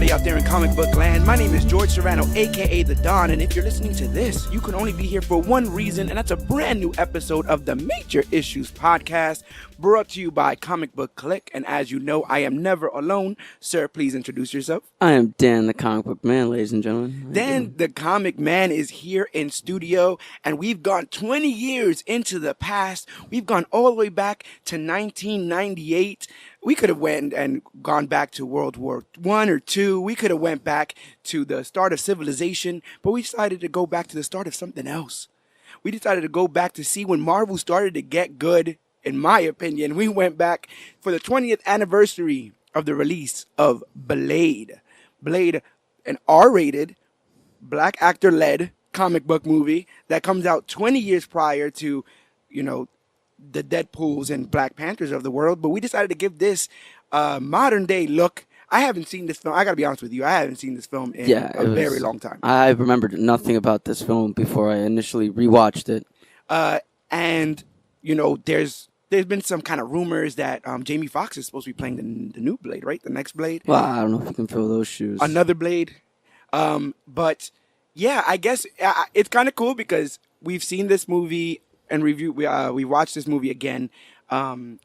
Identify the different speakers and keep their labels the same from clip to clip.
Speaker 1: everybody out there in comic book land. My name is George Serrano, aka The Don, and if you're listening to this, you can only be here for one reason, and that's a brand new episode of the Major Issues Podcast, brought to you by ComicBook Clique. And as you know, I am never alone. Sir, please introduce yourself.
Speaker 2: I am Dan, the comic book man, ladies and gentlemen.
Speaker 1: Dan, the comic man, is here in studio, and we've gone 20 years into the past. We've gone all the way back to 1998. We could have went and gone back to World War I or II. We could have went back to the start of civilization, but we decided to go back to the start of something else. We decided to go back to see when Marvel started to get good, in my opinion. We went back for the 20th anniversary of the release of Blade. Blade, an R-rated, black actor-led comic book movie that comes out 20 years prior to, the Deadpools and Black Panthers of the world, but we decided to give this modern day look. I haven't seen this film. I gotta be honest with you. I haven't seen this film in a very long time.
Speaker 2: I remembered nothing about this film before I initially rewatched it.
Speaker 1: There's been some kind of rumors that Jamie Foxx is supposed to be playing the new Blade, right? The next Blade.
Speaker 2: Well, I don't know if you can fill those shoes.
Speaker 1: Another Blade. But yeah, I guess it's kind of cool because we've seen this movie and we watched this movie again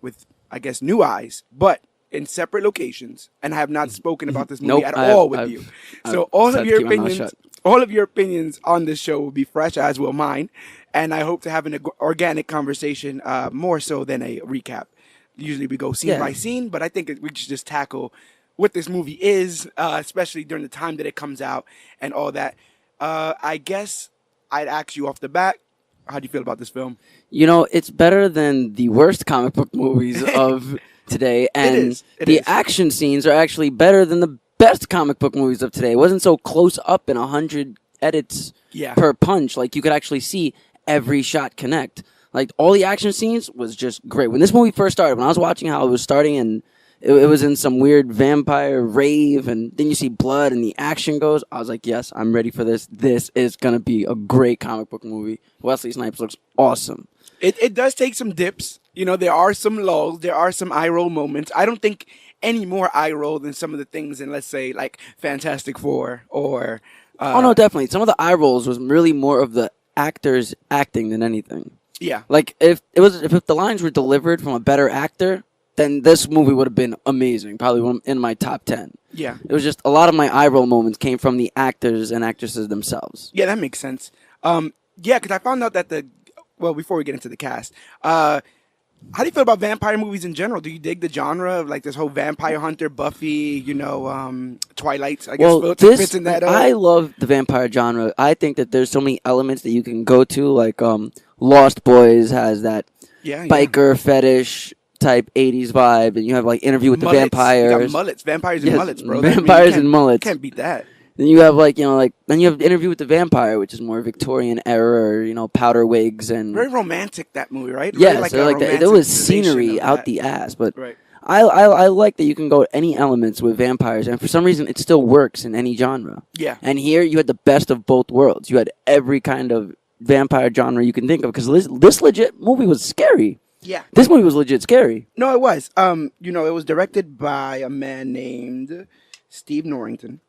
Speaker 1: with, I guess, new eyes, but in separate locations, and I have not spoken about this movie all with you. So all of your opinions on this show will be fresh, as will mine, and I hope to have an organic conversation more so than a recap. Usually we go scene by scene, but I think we should just tackle what this movie is, especially during the time that it comes out and all that. I guess I'd ask you off the bat, how do you feel about this film?
Speaker 2: It's better than the worst comic book movies of today, and the action scenes are actually better than the best comic book movies of today. It wasn't so close up in 100 edits per punch. Like, you could actually see every shot connect. Like, all the action scenes was just great. When this movie first started, when I was watching how it was starting, and it was in some weird vampire rave, and then you see blood and the action goes, I was like, yes, I'm ready for this. This is going to be a great comic book movie. Wesley Snipes looks awesome.
Speaker 1: It does take some dips. There are some lulls. There are some eye roll moments. I don't think any more eye roll than some of the things in, let's say, like Fantastic Four or...
Speaker 2: oh, no, definitely. Some of the eye rolls was really more of the actors acting than anything.
Speaker 1: Yeah.
Speaker 2: Like, if the lines were delivered from a better actor, then this movie would have been amazing. Probably in my top 10.
Speaker 1: Yeah.
Speaker 2: It was just a lot of my eye roll moments came from the actors and actresses themselves.
Speaker 1: Yeah, that makes sense. Because I found out that before we get into the cast, how do you feel about vampire movies in general? Do you dig the genre of like this whole vampire hunter, Buffy, Twilight? I guess fits in that.
Speaker 2: I love the vampire genre. I think that there's so many elements that you can go to. Like Lost Boys has that biker fetish type 80s vibe, and you have like Interview with the Vampires.
Speaker 1: You got mullets, vampires and mullets, bro.
Speaker 2: Vampires and mullets.
Speaker 1: Can't beat that.
Speaker 2: Then you have then you have Interview with the Vampire, which is more Victorian era, powder wigs and
Speaker 1: very romantic, that movie, right?
Speaker 2: Yeah, there was scenery out the ass, but right. I like that you can go any elements with vampires, and for some reason it still works in any genre.
Speaker 1: Yeah.
Speaker 2: And here you had the best of both worlds. You had every kind of vampire genre you can think of, because this legit movie was scary.
Speaker 1: Yeah.
Speaker 2: This movie was legit scary.
Speaker 1: No, it was. It was directed by a man named Steve Norrington,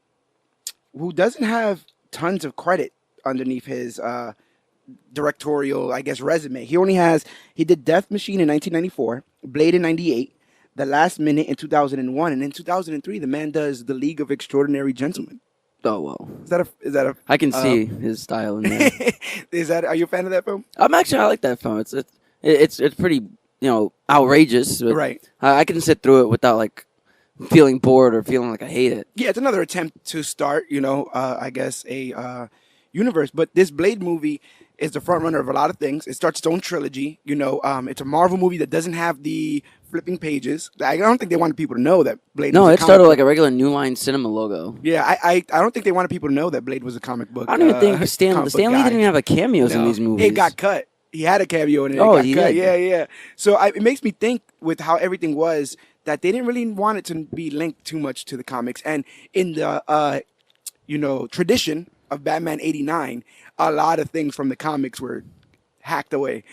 Speaker 1: who doesn't have tons of credit underneath his directorial, I guess, resume. He did Death Machine in 1994, Blade in 98, The Last Minute in 2001, and in 2003, the man does The League of Extraordinary Gentlemen.
Speaker 2: Oh, well.
Speaker 1: Is that a?
Speaker 2: I can see his style in there.
Speaker 1: Are you a fan of that film?
Speaker 2: I like that film. It's pretty, outrageous.
Speaker 1: Right.
Speaker 2: I can sit through it without feeling bored or feeling like I hate it.
Speaker 1: Yeah, it's another attempt to start, I guess a universe. But this Blade movie is the front runner of a lot of things. It starts its own trilogy. It's a Marvel movie that doesn't have the flipping pages. I don't think they wanted people to know that Blade.
Speaker 2: No,
Speaker 1: was
Speaker 2: it started like a regular New Line Cinema logo.
Speaker 1: Yeah, I don't think they wanted people to know that Blade was a comic book.
Speaker 2: I don't even think Stan Lee didn't even have a cameos in these movies.
Speaker 1: It got cut. He had a cameo in it.
Speaker 2: He
Speaker 1: cut.
Speaker 2: did.
Speaker 1: Yeah. So it makes me think with how everything was that they didn't really want it to be linked too much to the comics. And in the tradition of Batman '89, a lot of things from the comics were hacked away.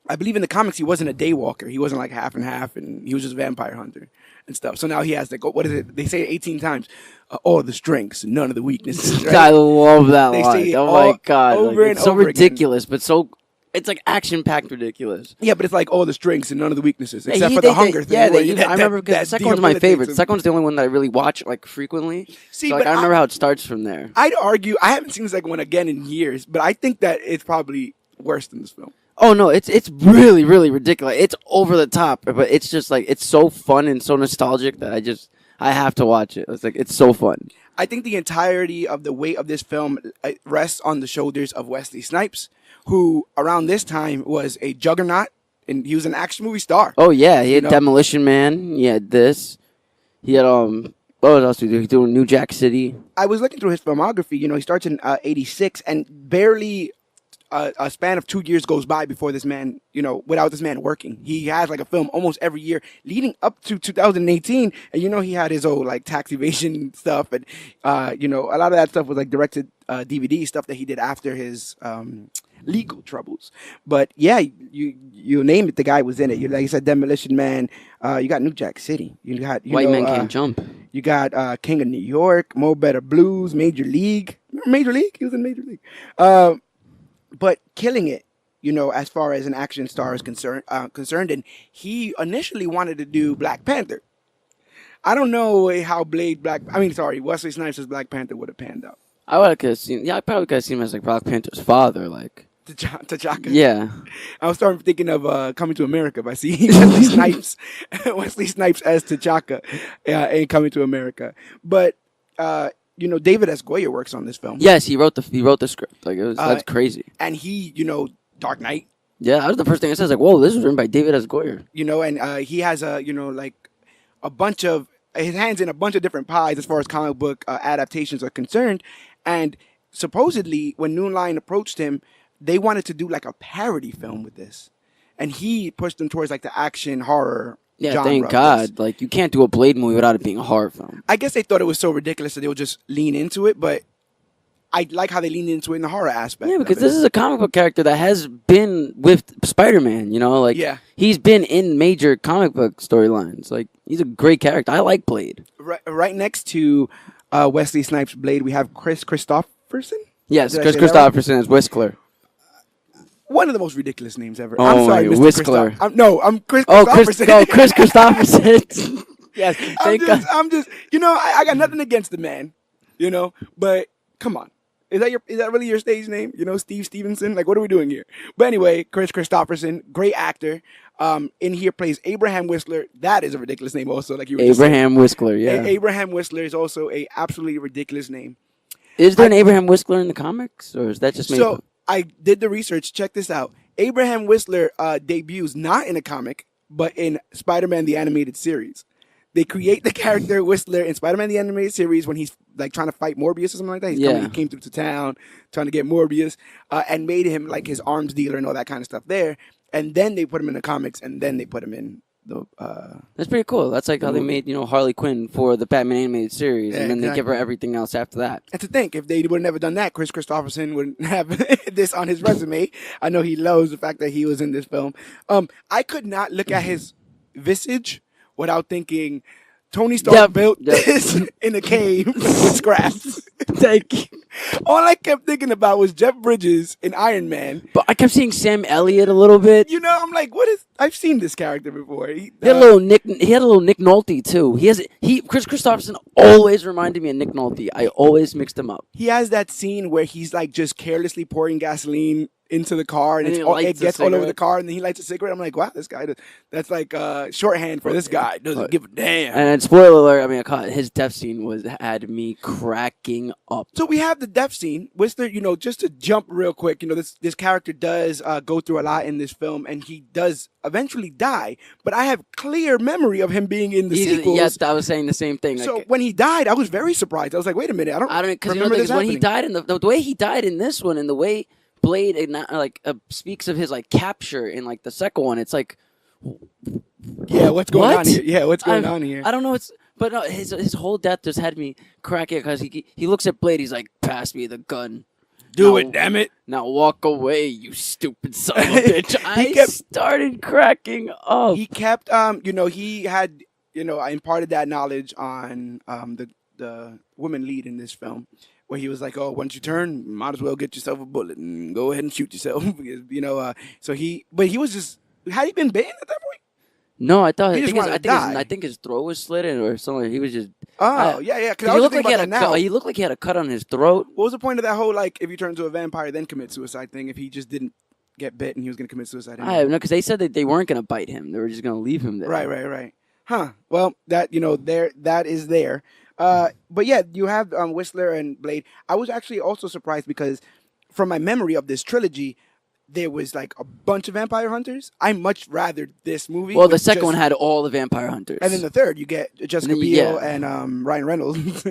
Speaker 1: I believe in the comics he wasn't a daywalker. He wasn't like half and half, and he was just a vampire hunter. and stuff. So now he has like, what is it? They say it 18 times. All the strengths, none of the weaknesses. Right?
Speaker 2: I love that
Speaker 1: They
Speaker 2: line.
Speaker 1: say it
Speaker 2: Oh my god,
Speaker 1: over and
Speaker 2: it's so
Speaker 1: over
Speaker 2: ridiculous, but so it's like action packed ridiculous.
Speaker 1: Yeah, but it's like all the strengths and none of the weaknesses, except for the hunger thing.
Speaker 2: I remember because the second one's my favorite. The second one's the only one that I really watch like frequently. See, so, like, I remember how it starts from there.
Speaker 1: I'd argue I haven't seen the second one again in years, but I think that it's probably worse than this film.
Speaker 2: Oh no, it's really really ridiculous. It's over the top, but it's just like it's so fun and so nostalgic that I have to watch it. It's like it's so fun.
Speaker 1: I think the entirety of the weight of this film rests on the shoulders of Wesley Snipes, who around this time was a juggernaut, and he was an action movie star.
Speaker 2: Oh yeah, he had Demolition Man. He had this. He had what else did he do? He doing New Jack City.
Speaker 1: I was looking through his filmography. He starts in '86, and barely a span of 2 years goes by before this man, without this man working. He has like a film almost every year leading up to 2018. And he had his old like tax evasion stuff. And, a lot of that stuff was like directed DVD stuff that he did after his legal troubles. But yeah, you name it, the guy was in it. Like you said, Demolition Man. You got New Jack City. You got
Speaker 2: White Man Can't Jump.
Speaker 1: You got King of New York, Mo Better Blues, Major League. Remember Major League? He was in Major League. But killing it, as far as an action star is concerned, and he initially wanted to do Black Panther. I don't know how Wesley Snipes' Black Panther would have panned out.
Speaker 2: I probably could have seen him as like Black Panther's father, like
Speaker 1: T'Chaka.
Speaker 2: Yeah.
Speaker 1: I was starting thinking of Coming to America by seeing Wesley Snipes, as T'Chaka in Coming to America. But David S. Goyer works on this film.
Speaker 2: Yes, he wrote the script. Like that's crazy.
Speaker 1: And he, Dark Knight.
Speaker 2: Yeah, that was the first thing I said. I was like, whoa, this was written by David S. Goyer.
Speaker 1: And he has a bunch of his hands in a bunch of different pies as far as comic book adaptations are concerned. And supposedly, when New Line approached him, they wanted to do like a parody film with this, and he pushed them towards like the action horror.
Speaker 2: Yeah,
Speaker 1: genre
Speaker 2: thank God. Like, you can't do a Blade movie without it being a horror film.
Speaker 1: I guess they thought it was so ridiculous that they would just lean into it, but I like how they leaned into it in the horror aspect.
Speaker 2: Yeah, because this is a comic book character that has been with Spider-Man,
Speaker 1: Yeah.
Speaker 2: He's been in major comic book storylines. Like, he's a great character. I like Blade.
Speaker 1: Right next to Wesley Snipes' Blade, we have Chris Christopherson?
Speaker 2: Yes, Chris Christopherson as Whistler.
Speaker 1: One of the most ridiculous names ever.
Speaker 2: Oh,
Speaker 1: I'm sorry, Mr.
Speaker 2: Whistler.
Speaker 1: I'm Chris Christopherson.
Speaker 2: Chris Christopherson. Yes,
Speaker 1: I'm just, I got nothing against the man, but come on. Is that really your stage name? Steve Stevenson? Like, what are we doing here? But anyway, Chris Christopherson, great actor. In here plays Abraham Whistler. That is a ridiculous name also, like you were
Speaker 2: Abraham Whistler, yeah.
Speaker 1: Abraham Whistler is also a absolutely ridiculous name.
Speaker 2: Is there an Abraham Whistler in the comics, or is that just made up?
Speaker 1: I did the research. Check this out. Abraham Whistler debuts not in a comic, but in Spider-Man the Animated Series. They create the character Whistler in Spider-Man the Animated Series when he's like trying to fight Morbius or something like that. He came through to town trying to get Morbius and made him like his arms dealer and all that kind of stuff there. And then they put him in the comics, and then they put him in the...
Speaker 2: That's pretty cool. That's like how they made, Harley Quinn for the Batman Animated Series, and then they give her everything else after that.
Speaker 1: And to think, if they would have never done that, Chris Christopherson wouldn't have this on his resume. I know he loves the fact that he was in this film. I could not look at his visage without thinking Tony Stark built this in a cave with scraps.
Speaker 2: Thank you.
Speaker 1: All I kept thinking about was Jeff Bridges in Iron Man.
Speaker 2: But I kept seeing Sam Elliott a little bit.
Speaker 1: I'm like, I've seen this character before. He
Speaker 2: had a little Nick Nolte too. Chris Christopherson always reminded me of Nick Nolte. I always mixed him up.
Speaker 1: He has that scene where he's like just carelessly pouring gasoline into the car, and it gets all over the car, and then he lights a cigarette. I'm like, wow, this guy, that's like shorthand for this guy. Doesn't give a damn.
Speaker 2: And spoiler alert, his death scene had me cracking up.
Speaker 1: So we have the death scene. Whistler, just to jump real quick, this character does go through a lot in this film, and he does eventually die. But I have clear memory of him being in the sequels.
Speaker 2: Yes, I was saying the same thing.
Speaker 1: So when he died, I was very surprised. I was like, wait a minute, I don't remember this
Speaker 2: when he died the way he died in this one, and the way Blade speaks of his like capture in like the second one. It's like,
Speaker 1: what's going on here? Yeah, what's going on here?
Speaker 2: I don't know. But no, his whole death just had me cracking because he looks at Blade. He's like, pass me the gun.
Speaker 1: Do it, damn it!
Speaker 2: Now walk away, you stupid son of a bitch. I started cracking up.
Speaker 1: He kept, he had. I imparted that knowledge on the woman lead in this film, where he was like, "Oh, once you turn, might as well get yourself a bullet and go ahead and shoot yourself." Because, but he was just had he been bitten at that point?
Speaker 2: No, I thought
Speaker 1: He just wanted to die.
Speaker 2: I think his throat was slit or something. He was just.
Speaker 1: Oh, yeah. Because
Speaker 2: he looked like he looked like he had a cut on his throat.
Speaker 1: What was the point of that whole if you turn into a vampire then commit suicide thing? If he just didn't get bit and he was going to commit suicide. Anyway?
Speaker 2: I know, because they said that they weren't going to bite him. They were just going to leave him there.
Speaker 1: Right. Huh. Well, that that is there. But yeah, you have Whistler and Blade. I was actually also surprised because from my memory of this trilogy, there was like a bunch of vampire hunters. I much rather this movie.
Speaker 2: Well, the second one had all the vampire hunters,
Speaker 1: and then the third you get Jessica Biel and Ryan Reynolds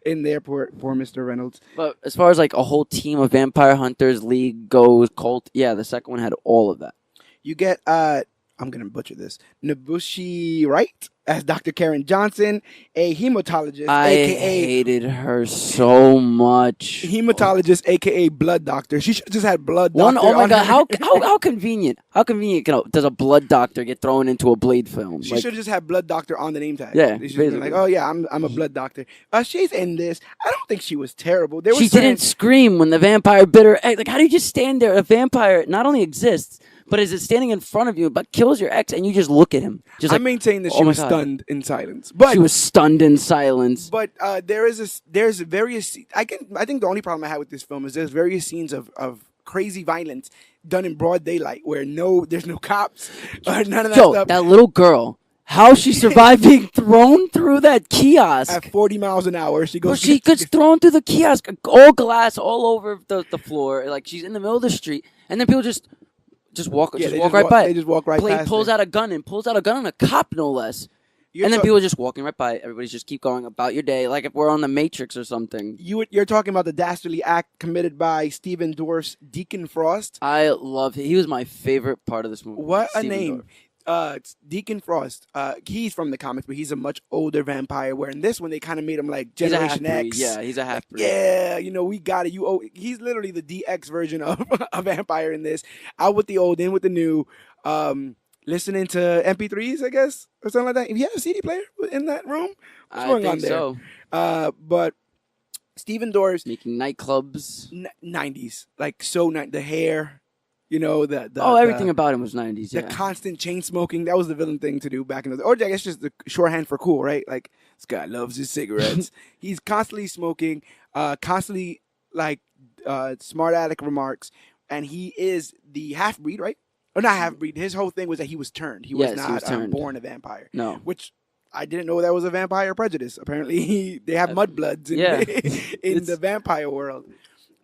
Speaker 1: in there. Poor Mr. Reynolds.
Speaker 2: But as far as like a whole team of vampire hunters, league, goes, cult, yeah, the second one had all of that.
Speaker 1: You get I'm gonna butcher this. Nabushi Wright as Dr. Karen Johnson, a hematologist.
Speaker 2: I hated her so much.
Speaker 1: Hematologist, aka blood doctor. She should have just had blood doctor.
Speaker 2: Oh my god! How convenient! How convenient does a blood doctor get thrown into a Blade film?
Speaker 1: She should have just had blood doctor on the name tag.
Speaker 2: Yeah,
Speaker 1: she should have been like, oh yeah, I'm a blood doctor. She's in this. I don't think she was terrible.
Speaker 2: She didn't scream when the vampire bit her egg. Like, how do you just stand there? A vampire not only exists, but is it standing in front of you, but kills your ex, and you just look at him?
Speaker 1: I maintain that she was stunned in silence. But
Speaker 2: she was stunned in silence.
Speaker 1: But there's various. I think the only problem I had with this film is there's various scenes of crazy violence done in broad daylight where there's no cops or none of that stuff.
Speaker 2: That little girl. How she survived being thrown through that kiosk
Speaker 1: at 40 miles an hour? She
Speaker 2: gets thrown through the kiosk, all glass all over the floor. Like, she's in the middle of the street, and then people just walk right by.
Speaker 1: They just walk right
Speaker 2: Blade
Speaker 1: past.
Speaker 2: Pulls out a gun on a cop, no less. And then people are just walking right by. Everybody's just keep going about your day, like if we're on the Matrix or something.
Speaker 1: You're talking about the dastardly act committed by Stephen Dorff's Deacon Frost.
Speaker 2: I love him. He was my favorite part of this movie.
Speaker 1: What a name. It's Deacon Frost. He's from the comics, but he's a much older vampire. Where in this one, they kind of made him like Generation X.
Speaker 2: Yeah, he's a half-breed.
Speaker 1: Yeah, we got it. He's literally the DX version of a vampire in this. Out with the old, in with the new. Listening to MP3s, I guess, or something like that. If you have a CD player in that room, what's going on there?
Speaker 2: So.
Speaker 1: But Stephen Dorff
Speaker 2: making nightclubs,
Speaker 1: 90s, like the hair,
Speaker 2: everything about him was 90s.
Speaker 1: The constant chain smoking. That was the villain thing to do back in the. Or I guess just the shorthand for cool, right? Like, this guy loves his cigarettes. He's constantly smoking, constantly like smart aleck remarks, and he is the half breed, right? Or not half-breed. His whole thing was that he was turned. He was not born a vampire.
Speaker 2: No.
Speaker 1: Which I didn't know that was a vampire prejudice. Apparently, they have mudbloods in the vampire world.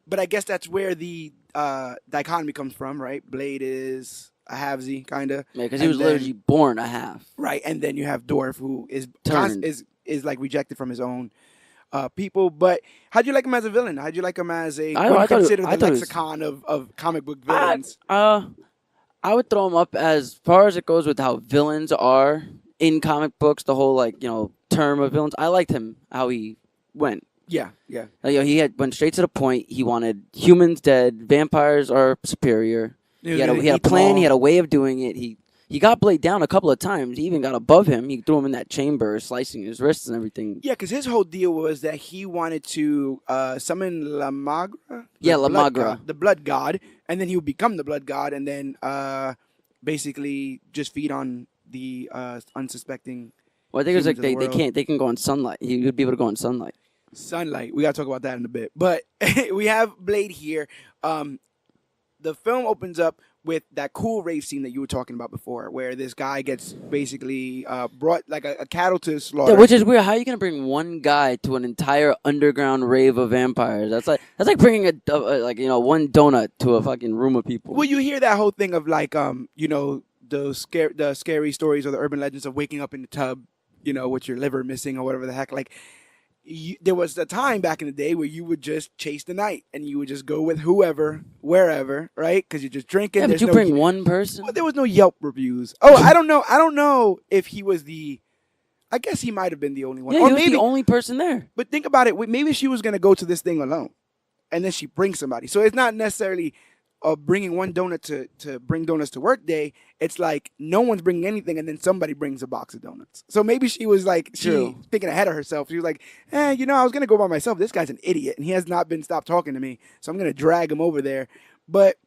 Speaker 1: But I guess that's where the dichotomy comes from, right? Blade is a halvesy, kind of.
Speaker 2: Yeah, because he was literally born a half.
Speaker 1: Right, and then you have Dorff, who is like rejected from his own people. But how'd you like him as a villain? How'd you like him as a considered the lexicon of comic book villains?
Speaker 2: I would throw him up as far as it goes with how villains are in comic books. The whole term of villains. I liked him how he went.
Speaker 1: Yeah.
Speaker 2: He went straight to the point. He wanted humans dead. Vampires are superior. He had a plan. He had a way of doing it. He got Blade down a couple of times. He even got above him. He threw him in that chamber, slicing his wrists and everything.
Speaker 1: Yeah, because his whole deal was that he wanted to summon La Magra.
Speaker 2: The
Speaker 1: blood god, and then he would become the blood god, and then basically just feed on the unsuspecting.
Speaker 2: Well, I think it was like they can go on sunlight. He would be able to go on sunlight.
Speaker 1: Sunlight. We gotta talk about that in a bit. But we have Blade here. The film opens up with that cool rave scene that you were talking about before, where this guy gets basically brought like a cattle to slaughter.
Speaker 2: Yeah, which is weird. How are you gonna bring one guy to an entire underground rave of vampires? That's like bringing one donut to a fucking room of people.
Speaker 1: Well, you hear that whole thing of the scary stories or the urban legends of waking up in the tub, with your liver missing or whatever the heck. Like, there was a time back in the day where you would just chase the night and you would just go with whoever, wherever, right? Because you're just drinking.
Speaker 2: Yeah, but you bring one person.
Speaker 1: Well, there was no Yelp reviews. Oh, I don't know. I don't know if he was the. I guess he might have been the only one.
Speaker 2: Yeah, he was the only person there.
Speaker 1: But think about it. Maybe she was going to go to this thing alone, and then she brings somebody. So it's not necessarily bringing one donut to bring donuts to work day, it's like no one's bringing anything, and then somebody brings a box of donuts. So maybe she was like, she thinking ahead of herself. She was like, I was going to go by myself. This guy's an idiot, and he has not been stopped talking to me, so I'm going to drag him over there. But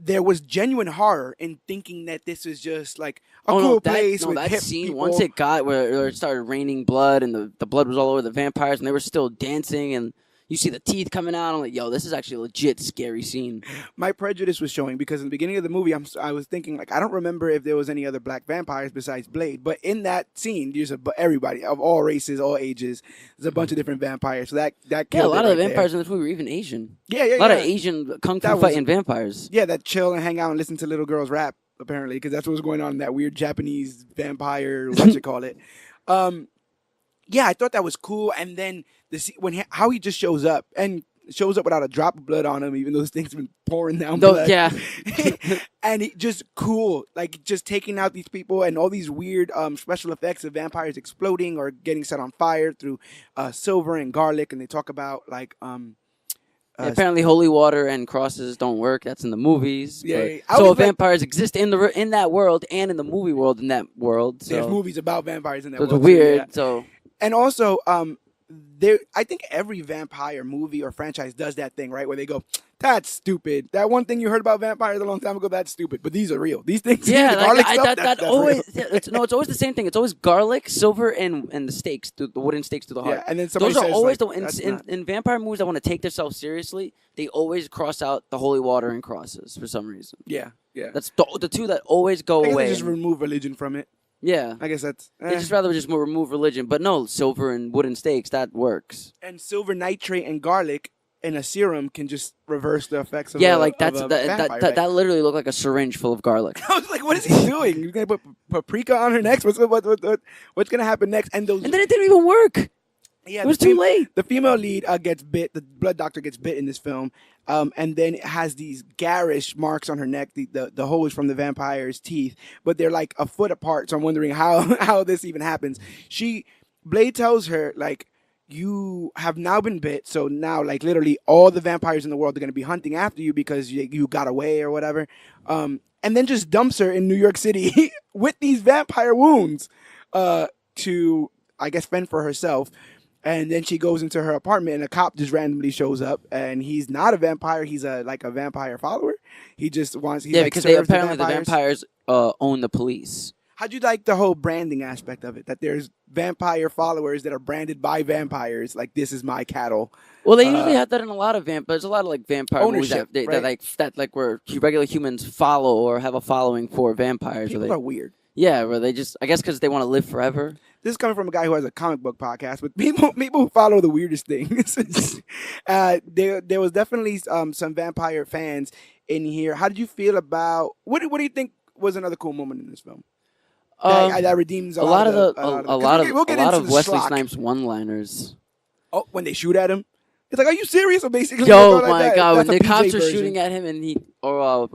Speaker 1: there was genuine horror in thinking that this was just like a cool place with hip
Speaker 2: scene,
Speaker 1: people.
Speaker 2: once it got where it started raining blood and the blood was all over the vampires and they were still dancing and you see the teeth coming out. I'm like, yo, this is actually a legit scary scene.
Speaker 1: My prejudice was showing because in the beginning of the movie, I was thinking, like, I don't remember if there was any other black vampires besides Blade. But in that scene, there's everybody of all races, all ages. There's a bunch of different vampires. So that killed
Speaker 2: a lot of the vampires
Speaker 1: there.
Speaker 2: in this movie were even Asian.
Speaker 1: Yeah.
Speaker 2: A lot of Asian kung fu fighting vampires.
Speaker 1: Yeah, that chill and hang out and listen to little girls rap, apparently, because that's what was going on in that weird Japanese vampire, what you call it. Yeah, I thought that was cool. And then how he just shows up without a drop of blood on him, even though this thing's been pouring down blood.
Speaker 2: Yeah.
Speaker 1: And it just cool, like just taking out these people and all these weird special effects of vampires exploding or getting set on fire through silver and garlic. And they talk about like
Speaker 2: apparently holy water and crosses don't work. That's in the movies.
Speaker 1: Yeah.
Speaker 2: So vampires exist in that world and in the movie world in that world. So.
Speaker 1: There's movies about vampires in that
Speaker 2: world.
Speaker 1: It's
Speaker 2: weird.
Speaker 1: Yeah.
Speaker 2: So.
Speaker 1: And also, I think every vampire movie or franchise does that thing, right? Where they go, that's stupid. That one thing you heard about vampires a long time ago, that's stupid. But these are real. These things,
Speaker 2: yeah,
Speaker 1: the garlic stuff, that's
Speaker 2: always.
Speaker 1: real.
Speaker 2: It's always the same thing. It's always garlic, silver, and the stakes, the wooden stakes to the heart.
Speaker 1: Yeah, and then somebody
Speaker 2: those
Speaker 1: says,
Speaker 2: are always
Speaker 1: like,
Speaker 2: in vampire movies that want to take themselves seriously. They always cross out the holy water and crosses for some reason.
Speaker 1: Yeah.
Speaker 2: That's the two that always go away.
Speaker 1: They just remove religion from it.
Speaker 2: Yeah.
Speaker 1: I guess that's...
Speaker 2: They just rather just remove religion. But no, silver and wooden stakes, that works.
Speaker 1: And silver nitrate and garlic in a serum can just reverse the effects of
Speaker 2: that literally looked like a syringe full of garlic.
Speaker 1: I was like, what is he doing? You're going to put paprika on her next? What's going to happen next? And then
Speaker 2: it didn't even work.
Speaker 1: Yeah,
Speaker 2: it was too late.
Speaker 1: The female lead gets bit. The blood doctor gets bit in this film, and then it has these garish marks on her neck. The hole is from the vampire's teeth, but they're like a foot apart. So I'm wondering how this even happens. Blade tells her, like, you have now been bit, so now, like, literally all the vampires in the world are going to be hunting after you because you got away or whatever. And then just dumps her in New York City with these vampire wounds to, I guess, fend for herself. And then she goes into her apartment, and a cop just randomly shows up, and he's not a vampire. He's a vampire follower. He just wants.
Speaker 2: Because the vampires own the police.
Speaker 1: How'd you like the whole branding aspect of it? That there's vampire followers that are branded by vampires. Like, this is my cattle.
Speaker 2: Well, they usually have that in a lot of There's a lot of like vampire
Speaker 1: ownership,
Speaker 2: movies that where regular humans follow or have a following for vampires.
Speaker 1: People are weird.
Speaker 2: Yeah, where they just, I guess because they want to live forever.
Speaker 1: This is coming from a guy who has a comic book podcast, but people who follow the weirdest things. There was definitely some vampire fans in here. How did you feel about, what do you think was another cool moment in this film? That redeems a lot
Speaker 2: of Wesley Snipes one-liners.
Speaker 1: Oh, when they shoot at him? It's like, are you serious? Or basically,
Speaker 2: yo, my God, when the cops are shooting at him and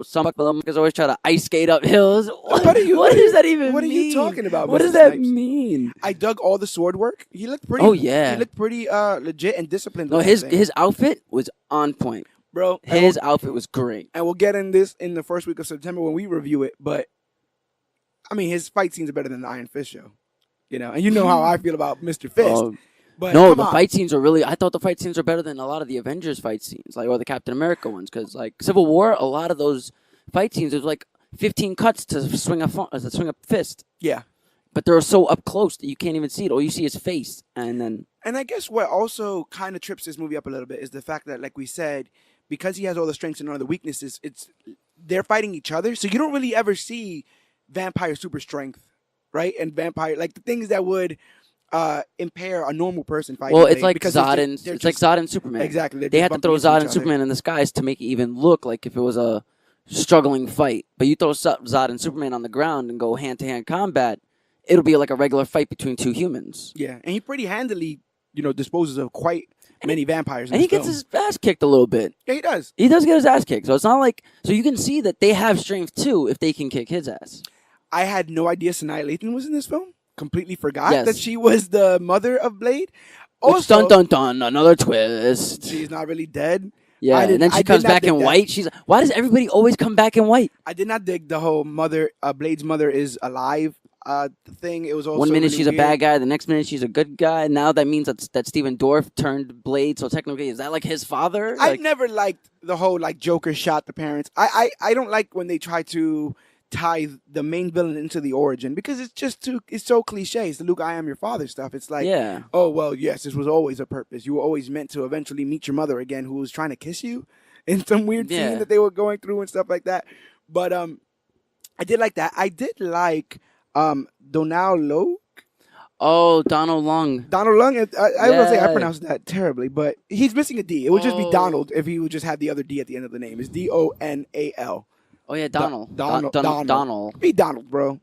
Speaker 2: some motherfuckers always try to ice skate up hills. What does that even mean?
Speaker 1: What are you talking about?
Speaker 2: What does that mean?
Speaker 1: I dug all the sword work. He looked pretty.
Speaker 2: Oh yeah,
Speaker 1: he looked pretty legit and disciplined.
Speaker 2: No, his outfit was on point,
Speaker 1: bro.
Speaker 2: His outfit was great.
Speaker 1: And we'll get in this in the first week of September when we review it. But I mean, his fight scenes are better than the Iron Fist show, and you know how I feel about Mr. Fist. But
Speaker 2: no, the fight scenes are really. I thought the fight scenes are better than a lot of the Avengers fight scenes, or the Captain America ones. Because Civil War, a lot of those fight scenes, it was like 15 cuts to swing a fist.
Speaker 1: Yeah,
Speaker 2: but they're so up close that you can't even see it. All you see is face, and
Speaker 1: I guess what also kind of trips this movie up a little bit is the fact that, like we said, because he has all the strengths and none of the weaknesses, they're fighting each other, so you don't really ever see vampire super strength, right? And vampire the things that would impair a normal person fighting.
Speaker 2: Well, it's like Zod and Superman.
Speaker 1: Exactly.
Speaker 2: They had to throw Zod and Superman in the skies to make it even look like if it was a struggling fight. But you throw Zod and Superman on the ground and go hand-to-hand combat, it'll be like a regular fight between two humans.
Speaker 1: Yeah, and he pretty handily, disposes of quite many vampires.
Speaker 2: And he gets his ass kicked a little bit.
Speaker 1: Yeah, he does.
Speaker 2: He does get his ass kicked. So it's not like... So you can see that they have strength, too, if they can kick his ass.
Speaker 1: I had no idea Sanaa Lathan was in this film. Completely forgot that she was the mother of Blade.
Speaker 2: Also, dun dun dun, another twist.
Speaker 1: She's not really dead.
Speaker 2: Yeah, and then she comes back in white. She's like, why does everybody always come back in white?
Speaker 1: I did not dig the whole Blade's mother is alive thing. It was also
Speaker 2: one minute
Speaker 1: really
Speaker 2: she's
Speaker 1: weird.
Speaker 2: a bad guy, the next minute she's a good guy. Now that means that Steven Dorff turned Blade. So technically, is that like his father?
Speaker 1: I never liked the whole like Joker shot the parents. I don't like when they try to tie the main villain into the origin because it's so cliche. It's the Luke, I am your father stuff. It's like, oh well, yes, this was always a purpose. You were always meant to eventually meet your mother again, who was trying to kiss you in some weird scene that they were going through and stuff like that. But I did like that. I did like Donald Logue.
Speaker 2: Oh, Donald Lung.
Speaker 1: Donald Lung. I will say I pronounced that terribly, but he's missing a D. It would just be Donald if he would just have the other D at the end of the name. It's Donal.
Speaker 2: Oh yeah, Donald.
Speaker 1: Donald. Be Donald, bro.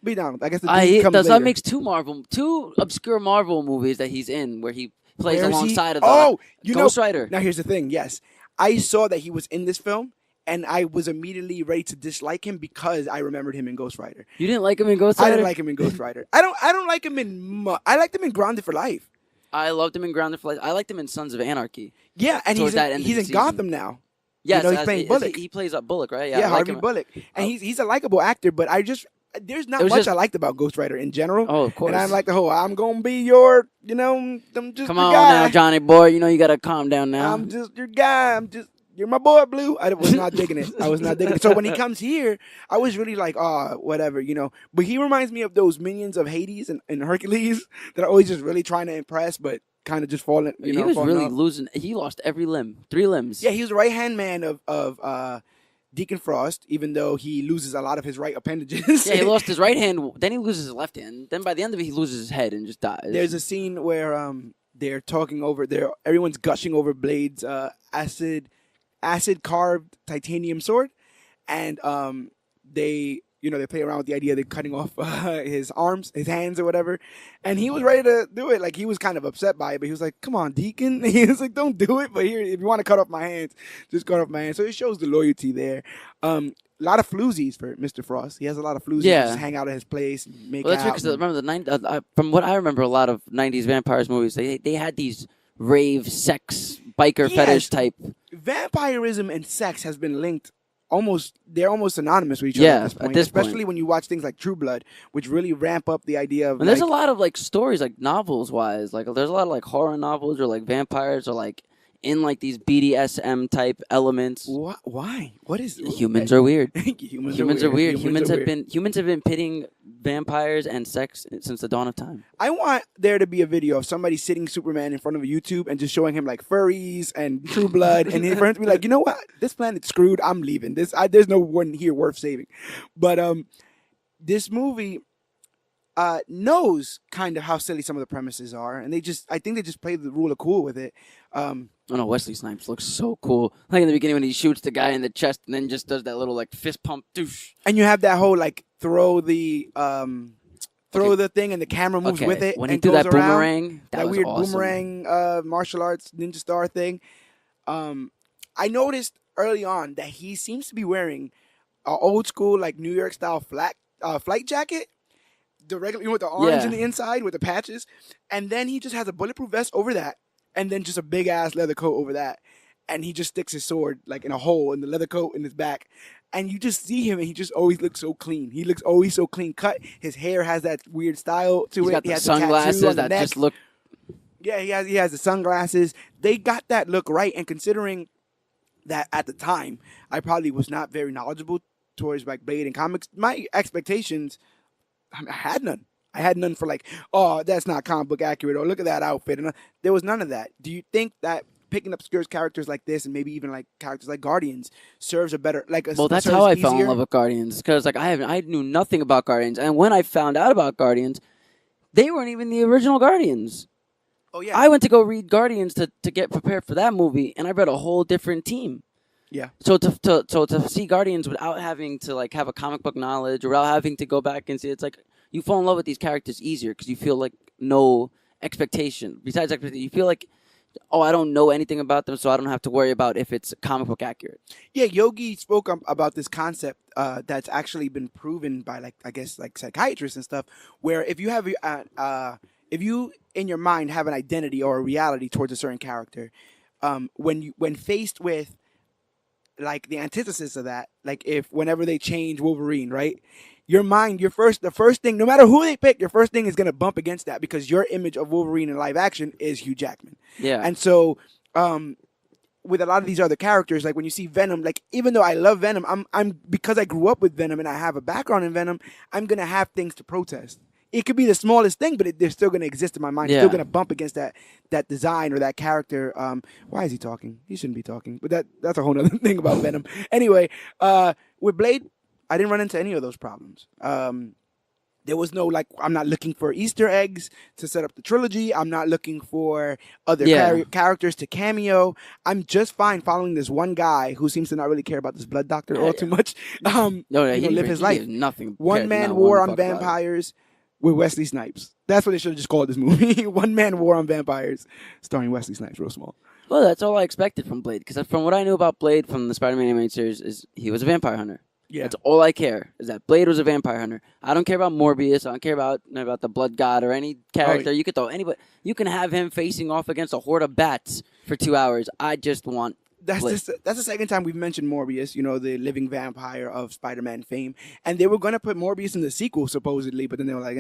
Speaker 1: Be Donald. I guess the
Speaker 2: D
Speaker 1: comes later.
Speaker 2: That makes two obscure Marvel movies that he's in where he plays alongside of the Ghost Rider.
Speaker 1: Now here's the thing. Yes, I saw that he was in this film, and I was immediately ready to dislike him because I remembered him in Ghost Rider.
Speaker 2: You didn't like him in Ghost Rider?
Speaker 1: I didn't like him in Ghost Rider. I don't like him in. I liked him in Grounded for Life.
Speaker 2: I loved him in Grounded for Life. I liked him in Sons of Anarchy.
Speaker 1: Yeah, and he's in Gotham now.
Speaker 2: Yes,
Speaker 1: he's playing Bullock.
Speaker 2: He plays up Bullock, right?
Speaker 1: Yeah, Harvey Bullock, and he's a likable actor. But there's not much I liked about Ghost Rider in general.
Speaker 2: Oh, of course.
Speaker 1: And I'm like the whole, I'm gonna be your, I'm just
Speaker 2: come
Speaker 1: your
Speaker 2: on
Speaker 1: guy.
Speaker 2: Now, Johnny boy. You gotta calm down now.
Speaker 1: I'm just your guy. You're my boy, Blue. I was not digging it. So when he comes here, I was really like, whatever, But he reminds me of those minions of Hades and Hercules that are always just really trying to impress, but kind of just falling.
Speaker 2: He was really losing. He lost every limb, 3 limbs.
Speaker 1: Yeah, he was the right hand man of Deacon Frost, even though he loses a lot of his right appendages.
Speaker 2: Yeah, he lost his right hand. Then he loses his left hand. Then by the end of it, he loses his head and just dies.
Speaker 1: There's a scene where they're talking over. Everyone's gushing over Blade's acid carved titanium sword, and they play around with the idea of they're cutting off his arms, his hands, or whatever. And he was ready to do it. Like, he was kind of upset by it, but he was like, "Come on, Deacon." He was like, "Don't do it, but here, if you want to cut off my hands, just cut off my hands." So it shows the loyalty there. A lot of floozies for Mr. Frost. He has a lot of floozies. Yeah. Just hang out at his place and make out.
Speaker 2: That's because remember from what I remember, a lot of 90s vampires movies, they had these rave sex biker fetish type.
Speaker 1: Vampirism and sex has been linked. They're almost synonymous with each other at this point. Especially when you watch things like True Blood, which really ramp up the idea of.
Speaker 2: And there's a lot of stories novels wise, there's a lot of horror novels or vampires or in these BDSM type elements.
Speaker 1: Why? What is
Speaker 2: humans are weird.
Speaker 1: Humans are weird.
Speaker 2: Humans have been pitting vampires and sex since the dawn of time.
Speaker 1: I want there to be a video of somebody sitting Superman in front of a YouTube and just showing him furries and True Blood, and for him to be like, you know what, this planet's screwed. I'm leaving. There's no one here worth saving. But this movie knows kind of how silly some of the premises are, and I think they just play the rule of cool with it.
Speaker 2: Oh no, Wesley Snipes looks so cool. In the beginning when he shoots the guy in the chest and then just does that little fist pump douche.
Speaker 1: And you have that whole throw the thing and the camera moves with it.
Speaker 2: When he threw that boomerang,
Speaker 1: that weird
Speaker 2: awesome.
Speaker 1: Boomerang martial arts ninja star thing. I noticed early on that he seems to be wearing an old school New York style flight jacket. The regular, with the orange in the inside with the patches, and then he just has a bulletproof vest over that. And then just a big ass leather coat over that, and he just sticks his sword in a hole in the leather coat in his back, and you just see him, and he just always looks so clean. He looks always so clean cut. His hair has that weird style to
Speaker 2: it.
Speaker 1: Got
Speaker 2: he has sunglasses that just look.
Speaker 1: Yeah, he has the sunglasses. They got that look right, and considering that at the time I probably was not very knowledgeable towards Blade and comics, my expectations, I had none. I had none for oh, that's not comic book accurate, or look at that outfit. And there was none of that. Do you think that picking up obscure characters like this, and maybe even characters like Guardians, serves a better
Speaker 2: Well, that's how I fell in love with Guardians, because I knew nothing about Guardians, and when I found out about Guardians, they weren't even the original Guardians.
Speaker 1: Oh yeah.
Speaker 2: I went to go read Guardians to get prepared for that movie, and I read a whole different team.
Speaker 1: Yeah.
Speaker 2: So to see Guardians without having to have a comic book knowledge, or without having to go back and see, it's you fall in love with these characters easier because you feel no expectation. Besides expectation, you feel I don't know anything about them, so I don't have to worry about if it's comic book accurate.
Speaker 1: Yeah, Yogi spoke about this concept that's actually been proven by I guess psychiatrists and stuff, where if you have in your mind have an identity or a reality towards a certain character, when faced with like the antithesis of that, like if whenever they change Wolverine, right? Your mind, the first thing, no matter who they pick, your first thing is gonna bump against that because your image of Wolverine in live action is Hugh Jackman.
Speaker 2: Yeah.
Speaker 1: And so, with a lot of these other characters, like when you see Venom, like even though I love Venom, I'm because I grew up with Venom and I have a background in Venom, I'm gonna have things to protest. It could be the smallest thing, but they're still gonna exist in my mind. It's still gonna bump against that design or that character. Why is he talking? He shouldn't be talking. But that's a whole other thing about Venom. Anyway, with Blade, I didn't run into any of those problems. There was no, like, I'm not looking for Easter eggs to set up the trilogy. I'm not looking for other characters to cameo. I'm just fine following this one guy who seems to not really care about this blood doctor all too much. He live his life.
Speaker 2: Nothing.
Speaker 1: One man war on vampires with Wesley Snipes. That's what they should have just called this movie. One man war on vampires, starring Wesley Snipes, real small.
Speaker 2: Well, that's all I expected from Blade, because from what I knew about Blade from the Spider-Man animated series is he was a vampire hunter. Yeah. That's all I care, is that Blade was a vampire hunter. I don't care about Morbius. I don't care about the Blood God or any character. You could throw anybody. You can have him facing off against a horde of bats for 2 hours. I just want
Speaker 1: That's the second time we've mentioned Morbius, the living vampire of Spider-Man fame. And they were going to put Morbius in the sequel, supposedly, but then they were like,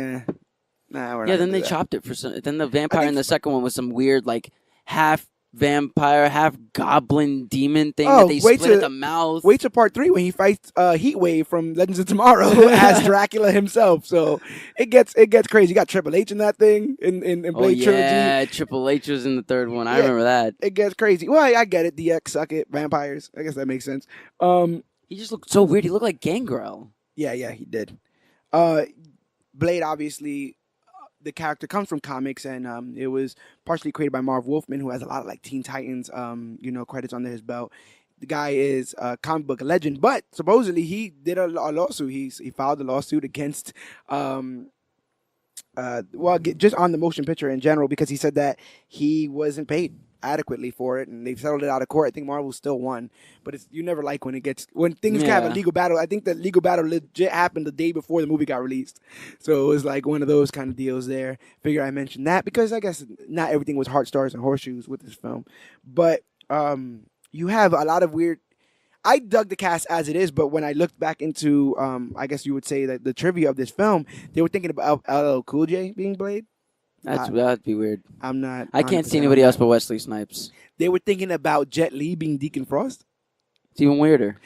Speaker 1: nah, we're not.
Speaker 2: Yeah, then they chopped it for some. Then the vampire in the second one was some weird, like, half vampire, half goblin demon thing that they split at the mouth.
Speaker 1: Wait till part 3 when he fights Heatwave from Legends of Tomorrow as Dracula himself. So it gets crazy. You got Triple H in that thing in Blade Trilogy.
Speaker 2: Yeah, Triple H was in the third one. I remember that.
Speaker 1: It gets crazy. Well, I get it. DX, suck it. Vampires. I guess that makes sense.
Speaker 2: He just looked so weird. He looked like Gangrel.
Speaker 1: Yeah, he did. Blade, obviously, the character comes from comics, and it was partially created by Marv Wolfman, who has a lot of like Teen Titans, credits under his belt. The guy is a comic book legend, but supposedly he did a lawsuit. He filed a lawsuit against, just on the motion picture in general, because he said that he wasn't paid adequately for it, and they've settled it out of court. I think Marvel still won, but you never like when things have a legal battle. I think the legal battle legit happened the day before the movie got released, so it was like one of those kind of deals there. Figure I mentioned that because I guess not everything was heart stars and horseshoes with this film, but you have a lot of weird. I dug the cast as it is, but when I looked back into, I guess you would say that the trivia of this film, they were thinking about LL Cool J being Blade.
Speaker 2: That'd be weird.
Speaker 1: I'm not.
Speaker 2: I can't see anybody else but Wesley Snipes.
Speaker 1: They were thinking about Jet Li being Deacon Frost.
Speaker 2: It's even weirder.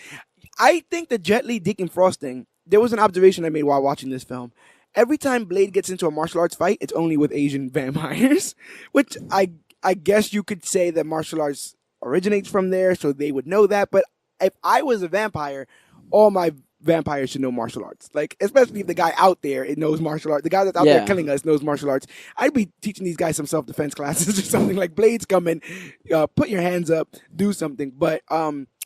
Speaker 1: I think the Jet Li Deacon Frost thing. There was an observation I made while watching this film. Every time Blade gets into a martial arts fight, it's only with Asian vampires, which I guess you could say that martial arts originates from there, so they would know that. But if I was a vampire, all my vampires should know martial arts. Like, especially if the guy out there knows martial arts. The guy that's out there killing us knows martial arts. I'd be teaching these guys some self-defense classes or something. Like, Blade's coming, put your hands up, do something. But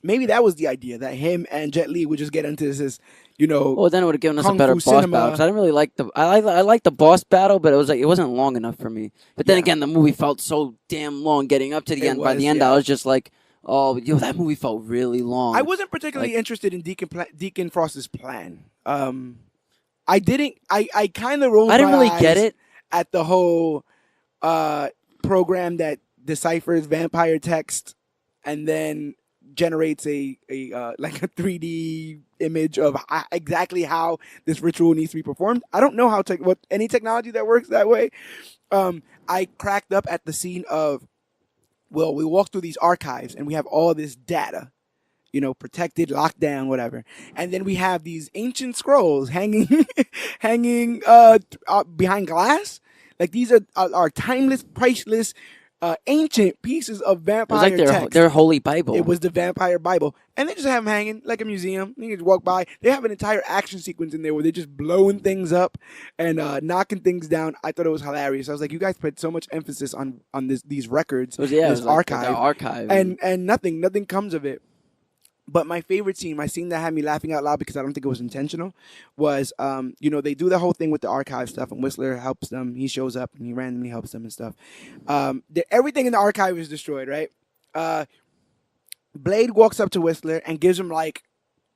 Speaker 1: maybe that was the idea, that him and Jet Li would just get into this,
Speaker 2: Well, then it would have given us a better boss battle. Because I didn't really like I liked the boss battle, but it wasn't long enough for me. But then again, the movie felt so damn long geting up to the end. By the end, I was just like, oh, that movie felt really long.
Speaker 1: I wasn't particularly interested in Deacon Frost's plan. I didn't. I kind of rolled.
Speaker 2: I didn't really get it
Speaker 1: at the whole program that deciphers vampire text and then generates a 3D image of exactly how this ritual needs to be performed. I don't know what any technology that works that way. I cracked up at the scene of. Well, we walk through these archives and we have all this data, protected, locked down, whatever. And then we have these ancient scrolls hanging behind glass. Like, these are timeless, priceless, ancient pieces of vampire text.
Speaker 2: It was like their holy Bible.
Speaker 1: It was the vampire Bible. And they just have them hanging like a museum. You can just walk by. They have an entire action sequence in there where they're just blowing things up and knocking things down. I thought it was hilarious. I was like, you guys put so much emphasis on these records, this archive. And nothing comes of it. But my favorite scene, my scene that had me laughing out loud because I don't think it was intentional, was, they do the whole thing with the archive stuff, and Whistler helps them. He shows up, and he randomly helps them and stuff. Everything in the archive is destroyed, right? Blade walks up to Whistler and gives him, like,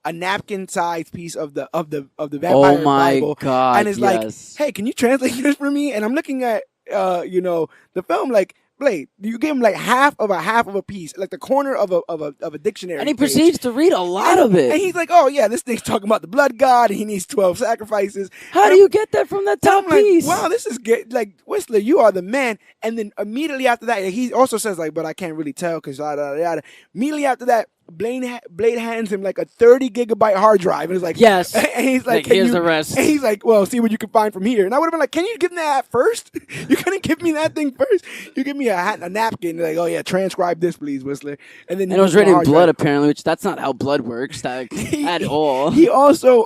Speaker 1: a napkin-sized piece of the vampire Bible.
Speaker 2: God,
Speaker 1: and is like, hey, can you translate this for me? And I'm looking at, the film like, Blade. You give him like half of a piece, like the corner of a dictionary.
Speaker 2: And he
Speaker 1: page.
Speaker 2: proceeds to read a lot of it.
Speaker 1: And he's like, "Oh yeah, this thing's talking about the blood god, and he needs 12 sacrifices."
Speaker 2: How do you get that from that top piece?
Speaker 1: Like, wow, this is good. Like, Whistler, you are the man. And then immediately after that, he also says like, "But I can't really tell because yada yada yada." Immediately after that, Blade hands him like a 30 gigabyte hard drive, and it's like,
Speaker 2: yes.
Speaker 1: And he's like,
Speaker 2: here's the rest.
Speaker 1: And he's like, well, see what you can find from here. And I would have been like, can you give me that first? You couldn't give me that thing first. You give me a napkin. Like, oh yeah, transcribe this, please, Whistler. And then
Speaker 2: it was written in blood, apparently, which that's not how blood works at all.
Speaker 1: He also,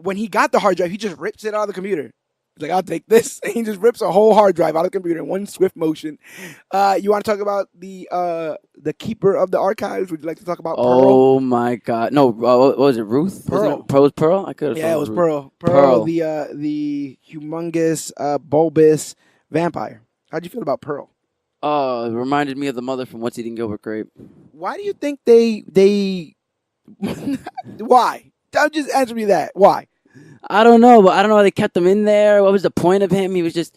Speaker 1: when he got the hard drive, he just rips it out of the computer. He's like, I'll take this. And he just rips a whole hard drive out of the computer in one swift motion. You want to talk about the keeper of the archives? Would you like to talk about Pearl?
Speaker 2: Oh, my God. No, what was it, Ruth?
Speaker 1: Pearl.
Speaker 2: Was it Pearl? I could have
Speaker 1: Yeah, it was
Speaker 2: Ruth.
Speaker 1: Pearl. Pearl, the humongous, bulbous vampire. How'd you feel about Pearl?
Speaker 2: It reminded me of the mother from What's Eating Gilbert Grape.
Speaker 1: Why do you think they why? Just answer me that. Why?
Speaker 2: I don't know, but I don't know how they kept him in there. What was the point of him? He was just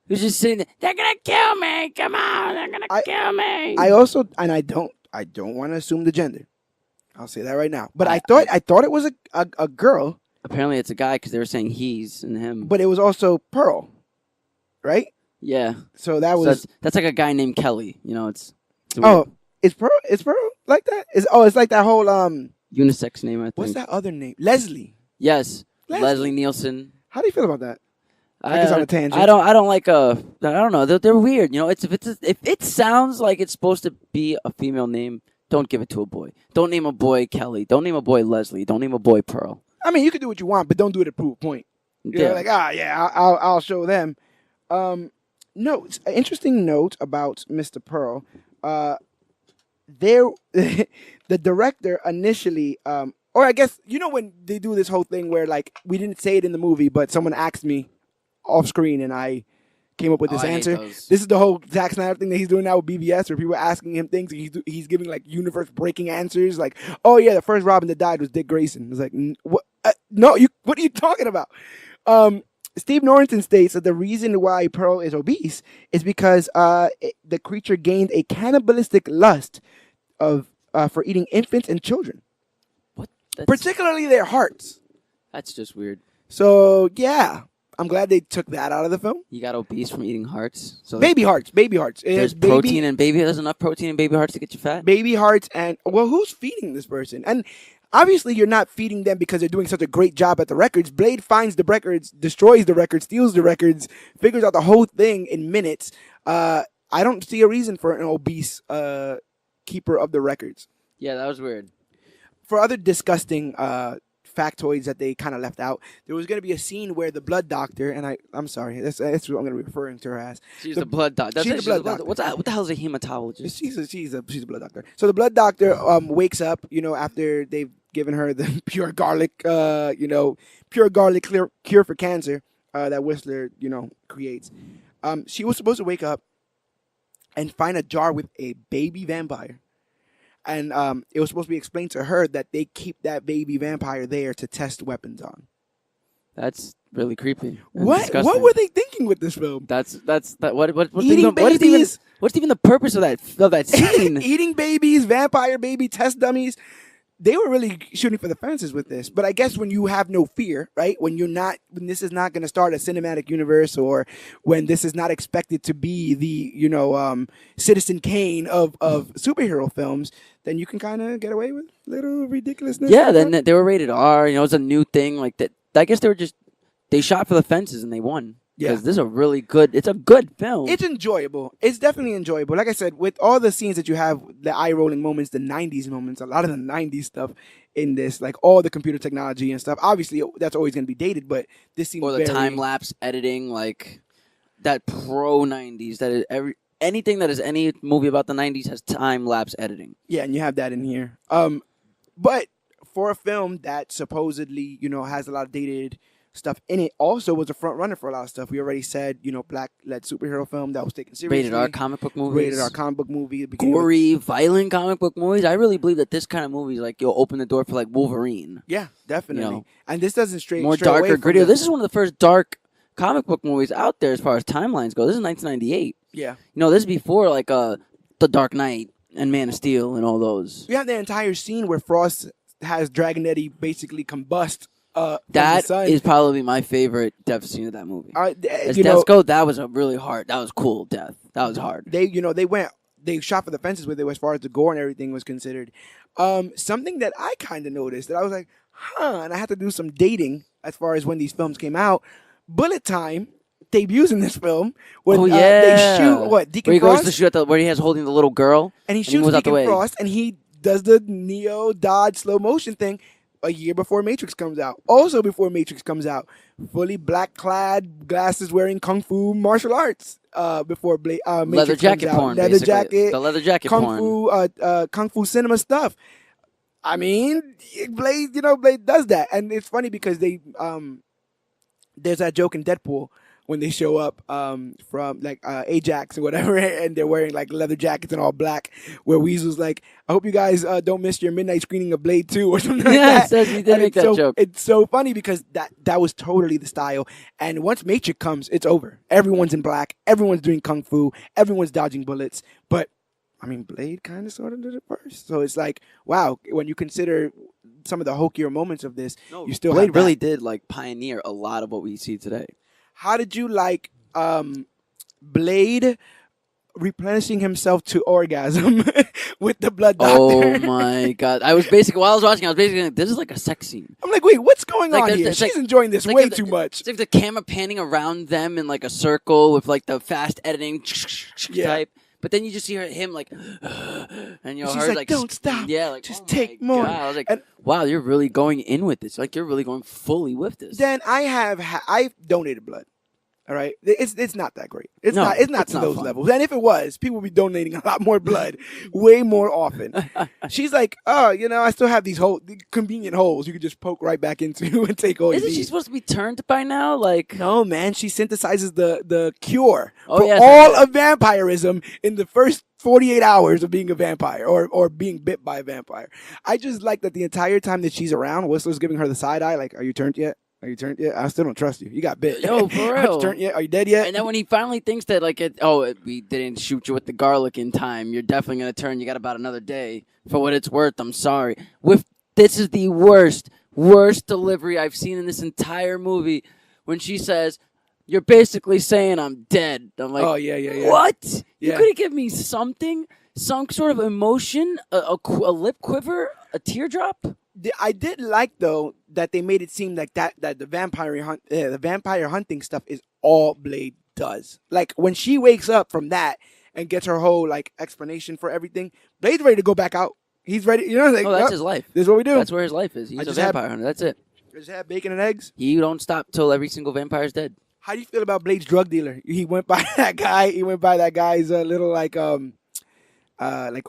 Speaker 2: sitting there. They're gonna kill me. Come on, they're gonna kill me.
Speaker 1: I also, and I don't want to assume the gender. I'll say that right now. But I thought it was a girl.
Speaker 2: Apparently, it's a guy because they were saying he's and him.
Speaker 1: But it was also Pearl, right?
Speaker 2: Yeah.
Speaker 1: So that's
Speaker 2: like a guy named Kelly. You know, it's
Speaker 1: weird. It's Pearl like that? It's like that whole
Speaker 2: unisex name. I think.
Speaker 1: What's that other name? Leslie.
Speaker 2: Yes. Leslie Nielsen.
Speaker 1: How do you feel about that? I guess on a tangent.
Speaker 2: I don't like I don't know. They're weird. You know, if it sounds like it's supposed to be a female name, don't give it to a boy. Don't name a boy Kelly. Don't name a boy Leslie. Don't name a boy Pearl.
Speaker 1: I mean, you can do what you want, but don't do it to prove a point. You're like, I'll show them. Interesting note about Mr. Pearl. The director initially, or I guess, you know when they do this whole thing where, like, we didn't say it in the movie, but someone asked me off screen and I came up with this answer. This is the whole Zack Snyder thing that he's doing now with BVS, where people are asking him things and he's giving, like, universe-breaking answers. Like, oh, yeah, the first Robin that died was Dick Grayson. It's like, what? No, what are you talking about? Steve Norrington states that the reason why Pearl is obese is because the creature gained a cannibalistic lust for eating infants and children.
Speaker 2: What?
Speaker 1: Particularly their hearts. That's
Speaker 2: just weird.
Speaker 1: So, yeah. I'm glad they took that out of the film.
Speaker 2: You got obese from eating hearts? So
Speaker 1: baby hearts.
Speaker 2: There's protein in baby. There's enough protein in baby hearts to get you fat?
Speaker 1: Baby hearts and, well, who's feeding this person? And obviously you're not feeding them because they're doing such a great job at the records. Blade finds the records, destroys the records, steals the records, figures out the whole thing in minutes. I don't see a reason for an obese keeper of the records.
Speaker 2: Yeah, that was weird.
Speaker 1: For other disgusting factoids that they kind of left out, there was going to be a scene where the blood doctor, and I'm sorry, that's what I'm going to be referring to her as.
Speaker 2: She's the blood doctor.
Speaker 1: She's the blood doctor.
Speaker 2: What the hell is a hematologist?
Speaker 1: She's a blood doctor. So the blood doctor wakes up, after they've given her the pure garlic cure for cancer that Whistler, creates. She was supposed to wake up and find a jar with a baby vampire. And it was supposed to be explained to her that they keep that baby vampire there to test weapons on.
Speaker 2: That's really creepy.
Speaker 1: What were they thinking with this film?
Speaker 2: What's
Speaker 1: eating babies?
Speaker 2: What's even the purpose of that scene?
Speaker 1: Eating babies, vampire baby test dummies. They were really shooting for the fences with this. But I guess when you have no fear, right? When this is not going to start a cinematic universe, or when this is not expected to be the, Citizen Kane of superhero films, then you can kind of get away with little ridiculousness.
Speaker 2: Yeah, then they were rated R. It's a new thing like that. I guess they shot for the fences and they won. Yeah, this is it's a good film.
Speaker 1: It's enjoyable. It's definitely enjoyable. Like I said, with all the scenes that you have, the eye-rolling moments, the 90s moments, a lot of the 90s stuff in this, like all the computer technology and stuff, obviously that's always going to be dated, but this seems
Speaker 2: the time-lapse editing, like that pro-90s, that is anything that is any movie about the 90s has time-lapse editing.
Speaker 1: Yeah, and you have that in here. But for a film that supposedly, has a lot of dated stuff in it, also was a front runner for a lot of stuff. We already said, black-led superhero film that was taken seriously.
Speaker 2: Rated R comic book movies.
Speaker 1: Rated R comic book movie.
Speaker 2: Gory, violent comic book movies. I really believe that this kind of movie is you'll open the door for Wolverine.
Speaker 1: Yeah, definitely. And this doesn't stray
Speaker 2: more darker, grittier. This is one of the first dark comic book movies out there as far as timelines go. This is 1998.
Speaker 1: Yeah.
Speaker 2: You know, this is before like The Dark Knight and Man of Steel and all those.
Speaker 1: We have the entire scene where Frost has Dragonetti basically combust.
Speaker 2: That is probably my favorite death scene of that movie. As
Speaker 1: you
Speaker 2: deaths
Speaker 1: know,
Speaker 2: go, that was a really hard. That was cool death. That was hard.
Speaker 1: They shot for the fences with it as far as the gore and everything was considered. Something that I kind of noticed that I was like, and I had to do some dating as far as when these films came out. Bullet Time debuts in this film when they shoot Deacon
Speaker 2: where he
Speaker 1: Frost,
Speaker 2: goes to shoot where he has holding the little girl
Speaker 1: and he shoots Deacon Frost, and he does the Neo dodge slow motion thing a year before Matrix comes out. Also before Matrix comes out, fully black clad, glasses wearing kung fu martial arts. Before Matrix
Speaker 2: leather jacket
Speaker 1: comes out.
Speaker 2: porn,
Speaker 1: leather
Speaker 2: basically.
Speaker 1: jacket,
Speaker 2: The leather jacket porn,
Speaker 1: kung fu cinema stuff. I mean, Blade does that, and it's funny because there's that joke in Deadpool when they show up from like Ajax or whatever, and they're wearing like leather jackets and all black, where Weasel's like, I hope you guys don't miss your midnight screening of Blade 2 or something like that.
Speaker 2: Yes, he did make that joke.
Speaker 1: It's so funny because that was totally the style. And once Matrix comes, it's over. Everyone's in black. Everyone's doing kung fu. Everyone's dodging bullets. But, I mean, Blade kind of sort of did it first. So it's like, wow, when you consider some of the hokier moments of this, you still
Speaker 2: Blade
Speaker 1: have that.
Speaker 2: really did like pioneer a lot of what we see today.
Speaker 1: How did you like Blade replenishing himself to orgasm with the blood doctor?
Speaker 2: Oh my god! While I was watching, like, this is like a sex scene.
Speaker 1: I'm like, wait, what's going on here?
Speaker 2: She's
Speaker 1: like, enjoying this way too much.
Speaker 2: It's like the camera panning around them in like a circle with like the fast editing type. But then you just see him like, and
Speaker 1: she's
Speaker 2: her
Speaker 1: like, don't stop.
Speaker 2: Yeah, like
Speaker 1: just take more.
Speaker 2: God. I was like, wow, you're really going in with this. Like you're really going fully with this.
Speaker 1: Then I've donated blood. All right, it's not that great. It's not to those levels. And if it was, people would be donating a lot more blood, way more often. She's like, oh, I still have these convenient holes you could just poke right back into and take all.
Speaker 2: Isn't she supposed to be turned by now? Like,
Speaker 1: no, man. She synthesizes the cure for all of vampirism in the first 48 hours of being a vampire or being bit by a vampire. I just like that the entire time that she's around, Whistler's giving her the side eye, like, are you turned yet? Are you turned yet? I still don't trust you. You got bit.
Speaker 2: Yo, for real.
Speaker 1: Are you turned yet? Are you dead yet?
Speaker 2: And then when he finally thinks that, like, we didn't shoot you with the garlic in time, you're definitely going to turn. You got about another day. For what it's worth, I'm sorry. This is the worst delivery I've seen in this entire movie. When she says, you're basically saying I'm dead. I'm like,
Speaker 1: oh, yeah.
Speaker 2: What?
Speaker 1: Yeah.
Speaker 2: You could have given me something, some sort of emotion, a lip quiver, a teardrop?
Speaker 1: I did like though that they made it seem like that the vampire hunting stuff is all Blade does. Like when she wakes up from that and gets her whole like explanation for everything, Blade's ready to go back out. He's ready. Like,
Speaker 2: that's his life.
Speaker 1: This is what we do.
Speaker 2: That's where his life is. He's a vampire hunter. That's it.
Speaker 1: Just have bacon and eggs.
Speaker 2: You don't stop till every single vampire's dead.
Speaker 1: How do you feel about Blade's drug dealer? He went by that guy. He went by that guy's little like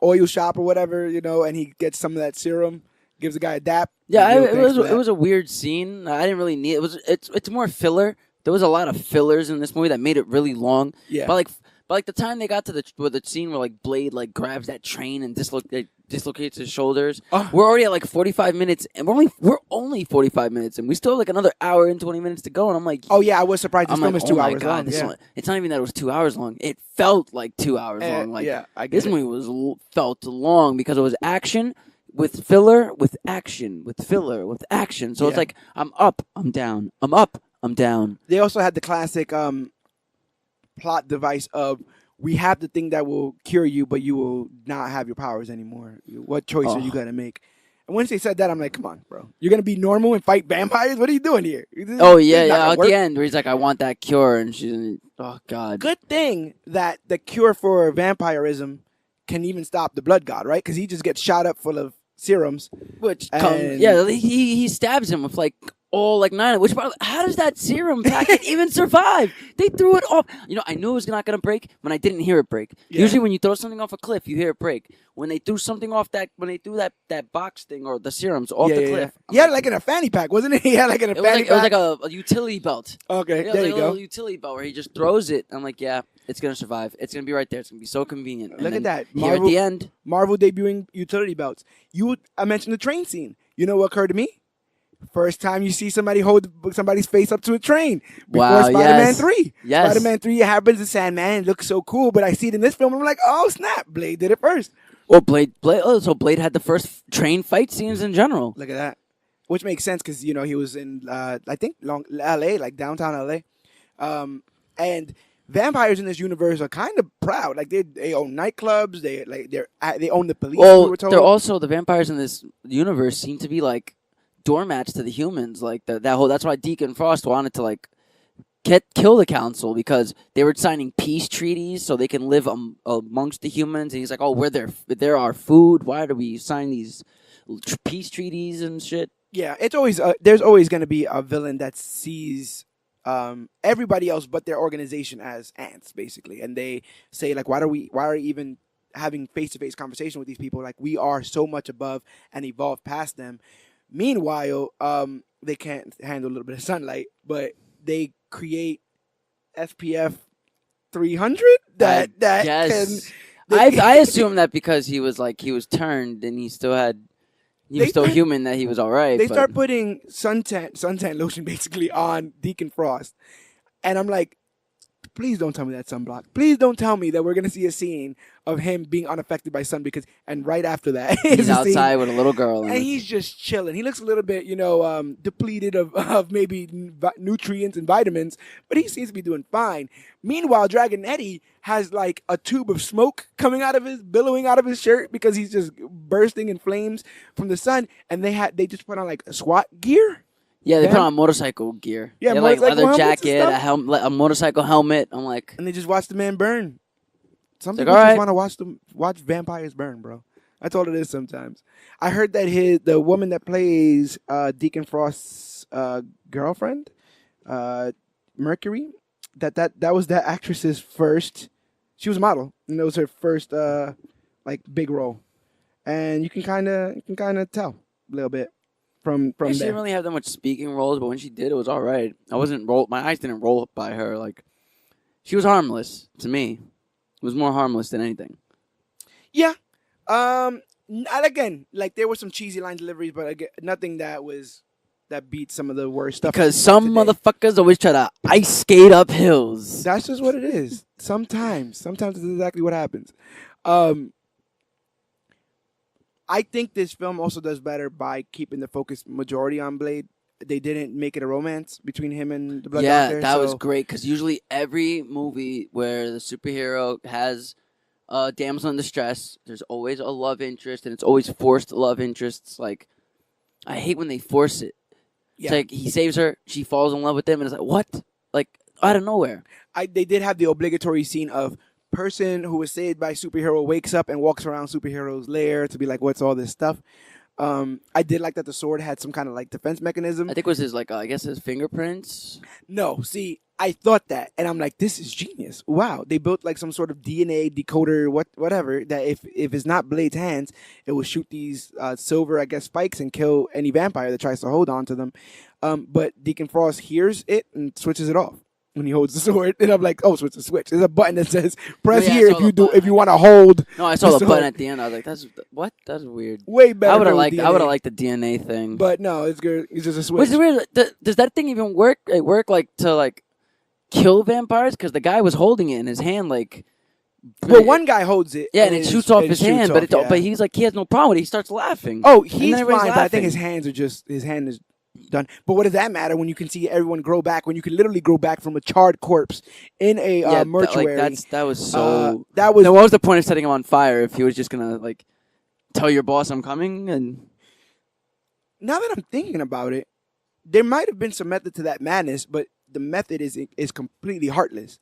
Speaker 1: oil shop or whatever, and he gets some of that serum. Gives the guy a dap.
Speaker 2: Yeah, it was a weird scene. I didn't really need it. It's more filler. There was a lot of fillers in this movie that made it really long.
Speaker 1: Yeah.
Speaker 2: But like the time they got to the scene where like Blade like grabs that train and dislocates his shoulders. We're already at like 45 minutes, and we're only 45 minutes, and we still have like another hour and 20 minutes to go. And I'm like,
Speaker 1: oh yeah, I was surprised this film was 2 hours long.
Speaker 2: Yeah. It's not even that it was 2 hours long. It felt like 2 hours long. Like
Speaker 1: yeah, I guess
Speaker 2: this movie felt long because it was action. With filler, with action, with filler, with action. So it's like, I'm up, I'm down. I'm up, I'm down.
Speaker 1: They also had the classic plot device of, we have the thing that will cure you, but you will not have your powers anymore. What choice are you going to make? And once they said that, I'm like, come on, bro. You're going to be normal and fight vampires? What are you doing here?
Speaker 2: At the end, where he's like, I want that cure. And she's, oh, God.
Speaker 1: Good thing that the cure for vampirism can even stop the blood god, right? Because he just gets shot up full of serums,
Speaker 2: he stabs him with like all like 9. How does that serum packet even survive? They threw it off. I knew it was not gonna break when I didn't hear it break. Yeah. Usually, when you throw something off a cliff, you hear it break. When they threw something off that box thing or the serums off the cliff,
Speaker 1: he had like in a fanny pack, wasn't it? He had like in a fanny pack.
Speaker 2: It was like a utility belt.
Speaker 1: Okay,
Speaker 2: there you go. A little utility belt where he just throws it. I'm like, yeah. It's going to survive. It's going to be right there. It's going to be so convenient.
Speaker 1: Look at that.
Speaker 2: Here at the end.
Speaker 1: Marvel debuting utility belts. I mentioned the train scene. You know what occurred to me? First time you see somebody hold somebody's face up to a train before
Speaker 2: Wow,
Speaker 1: Spider-Man
Speaker 2: yes.
Speaker 1: 3.
Speaker 2: Yes.
Speaker 1: Spider-Man 3 happens in Sandman. It looks so cool, but I see it in this film. I'm like, oh, snap. Blade did it first.
Speaker 2: Well, so Blade had the first train fight scenes in general.
Speaker 1: Look at that. Which makes sense because, he was in, I think, L.A., like downtown L.A. And vampires in this universe are kind of proud. Like, they own nightclubs. They own the police,
Speaker 2: Well,
Speaker 1: we were told.
Speaker 2: they're also, the vampires in this universe seem to be, like, doormats to the humans. Like, that's why Deacon Frost wanted to, like, kill the council, because they were signing peace treaties so they can live amongst the humans. And he's like, oh, they're our food. Why do we sign these peace treaties and shit?
Speaker 1: Yeah, it's always there's always going to be a villain that sees everybody else but their organization as ants, basically, and they say like, why are we even having face-to-face conversation with these people? Like, we are so much above and evolved past them. Meanwhile, they can't handle a little bit of sunlight, but they create SPF 300 that
Speaker 2: yes.
Speaker 1: can.
Speaker 2: I assume that because he was turned and he was still human, that he was all right.
Speaker 1: They start putting suntan lotion basically on Deacon Frost, and I'm like, please don't tell me that's sunblock. Please don't tell me that we're gonna see a scene of him being unaffected by sun, and right after that
Speaker 2: he's outside with a little girl,
Speaker 1: and he's just chilling. He looks a little bit, depleted of maybe nutrients and vitamins, but he seems to be doing fine. Meanwhile, Dragon Eddie has like a tube of smoke billowing out of his shirt because he's just bursting in flames from the sun, and they just put on like SWAT gear.
Speaker 2: Yeah, they put on motorcycle gear.
Speaker 1: Yeah,
Speaker 2: they like leather jacket,
Speaker 1: a
Speaker 2: motorcycle helmet. I'm like,
Speaker 1: and they just watch the man burn. Some
Speaker 2: like,
Speaker 1: people just want to watch vampires burn, bro. That's all it is sometimes. I heard that the woman that plays Deacon Frost's girlfriend, Mercury, that was that actress's first. She was a model, and it was her first like big role, and you can kind of tell a little bit from
Speaker 2: she
Speaker 1: there.
Speaker 2: didn't really have that much speaking roles, but when she did, it was all right. My eyes didn't roll up by her. Like, she was harmless to me. It was more harmless than anything.
Speaker 1: Yeah. Again, like, there were some cheesy line deliveries, but again, nothing that beat some of the worst stuff.
Speaker 2: Because some motherfuckers always try to ice skate up hills.
Speaker 1: That's just what it is. Sometimes it's exactly what happens. I think this film also does better by keeping the focus majority on Blade. They didn't make it a romance between him and the Blood Doctor.
Speaker 2: Yeah, that was great, because usually every movie where the superhero has a damsel in distress, there's always a love interest, and it's always forced love interests. Like, I hate when they force it. Yeah. It's like, he saves her, she falls in love with him, and it's like, what? Like, out of nowhere.
Speaker 1: They did have the obligatory scene of person who was saved by superhero wakes up and walks around superhero's lair to be like, what's all this stuff? I did like that the sword had some kind of like defense mechanism.
Speaker 2: I think it was his his fingerprints.
Speaker 1: No, see, I thought that, and I'm like, this is genius. Wow, they built like some sort of DNA decoder, whatever. That if it's not Blade's hands, it will shoot these silver, I guess, spikes and kill any vampire that tries to hold on to them. But Deacon Frost hears it and switches it off when he holds the sword, and I'm like, oh, so it's a switch. There's a button that says press here if you want to hold.
Speaker 2: No, I saw the button at the end. I was like, that's weird.
Speaker 1: Way better.
Speaker 2: I would have liked the DNA thing.
Speaker 1: But no, it's good. It's just a switch.
Speaker 2: Which is weird. Does that thing even work? It work like to like kill vampires? Because the guy was holding it in his hand, like.
Speaker 1: Well, one guy holds it.
Speaker 2: Yeah, and it shoots off his hand, but he's like, he has no problem with it. He starts laughing.
Speaker 1: Oh, he's fine, but I think his hand is done. But what does that matter when you can see everyone grow back, when you can literally grow back from a charred corpse in a mortuary?
Speaker 2: That was so...
Speaker 1: That was...
Speaker 2: Now, what was the point of setting him on fire if he was just going to, like, tell your boss I'm coming? And
Speaker 1: now that I'm thinking about it, there might have been some method to that madness, but the method is completely heartless.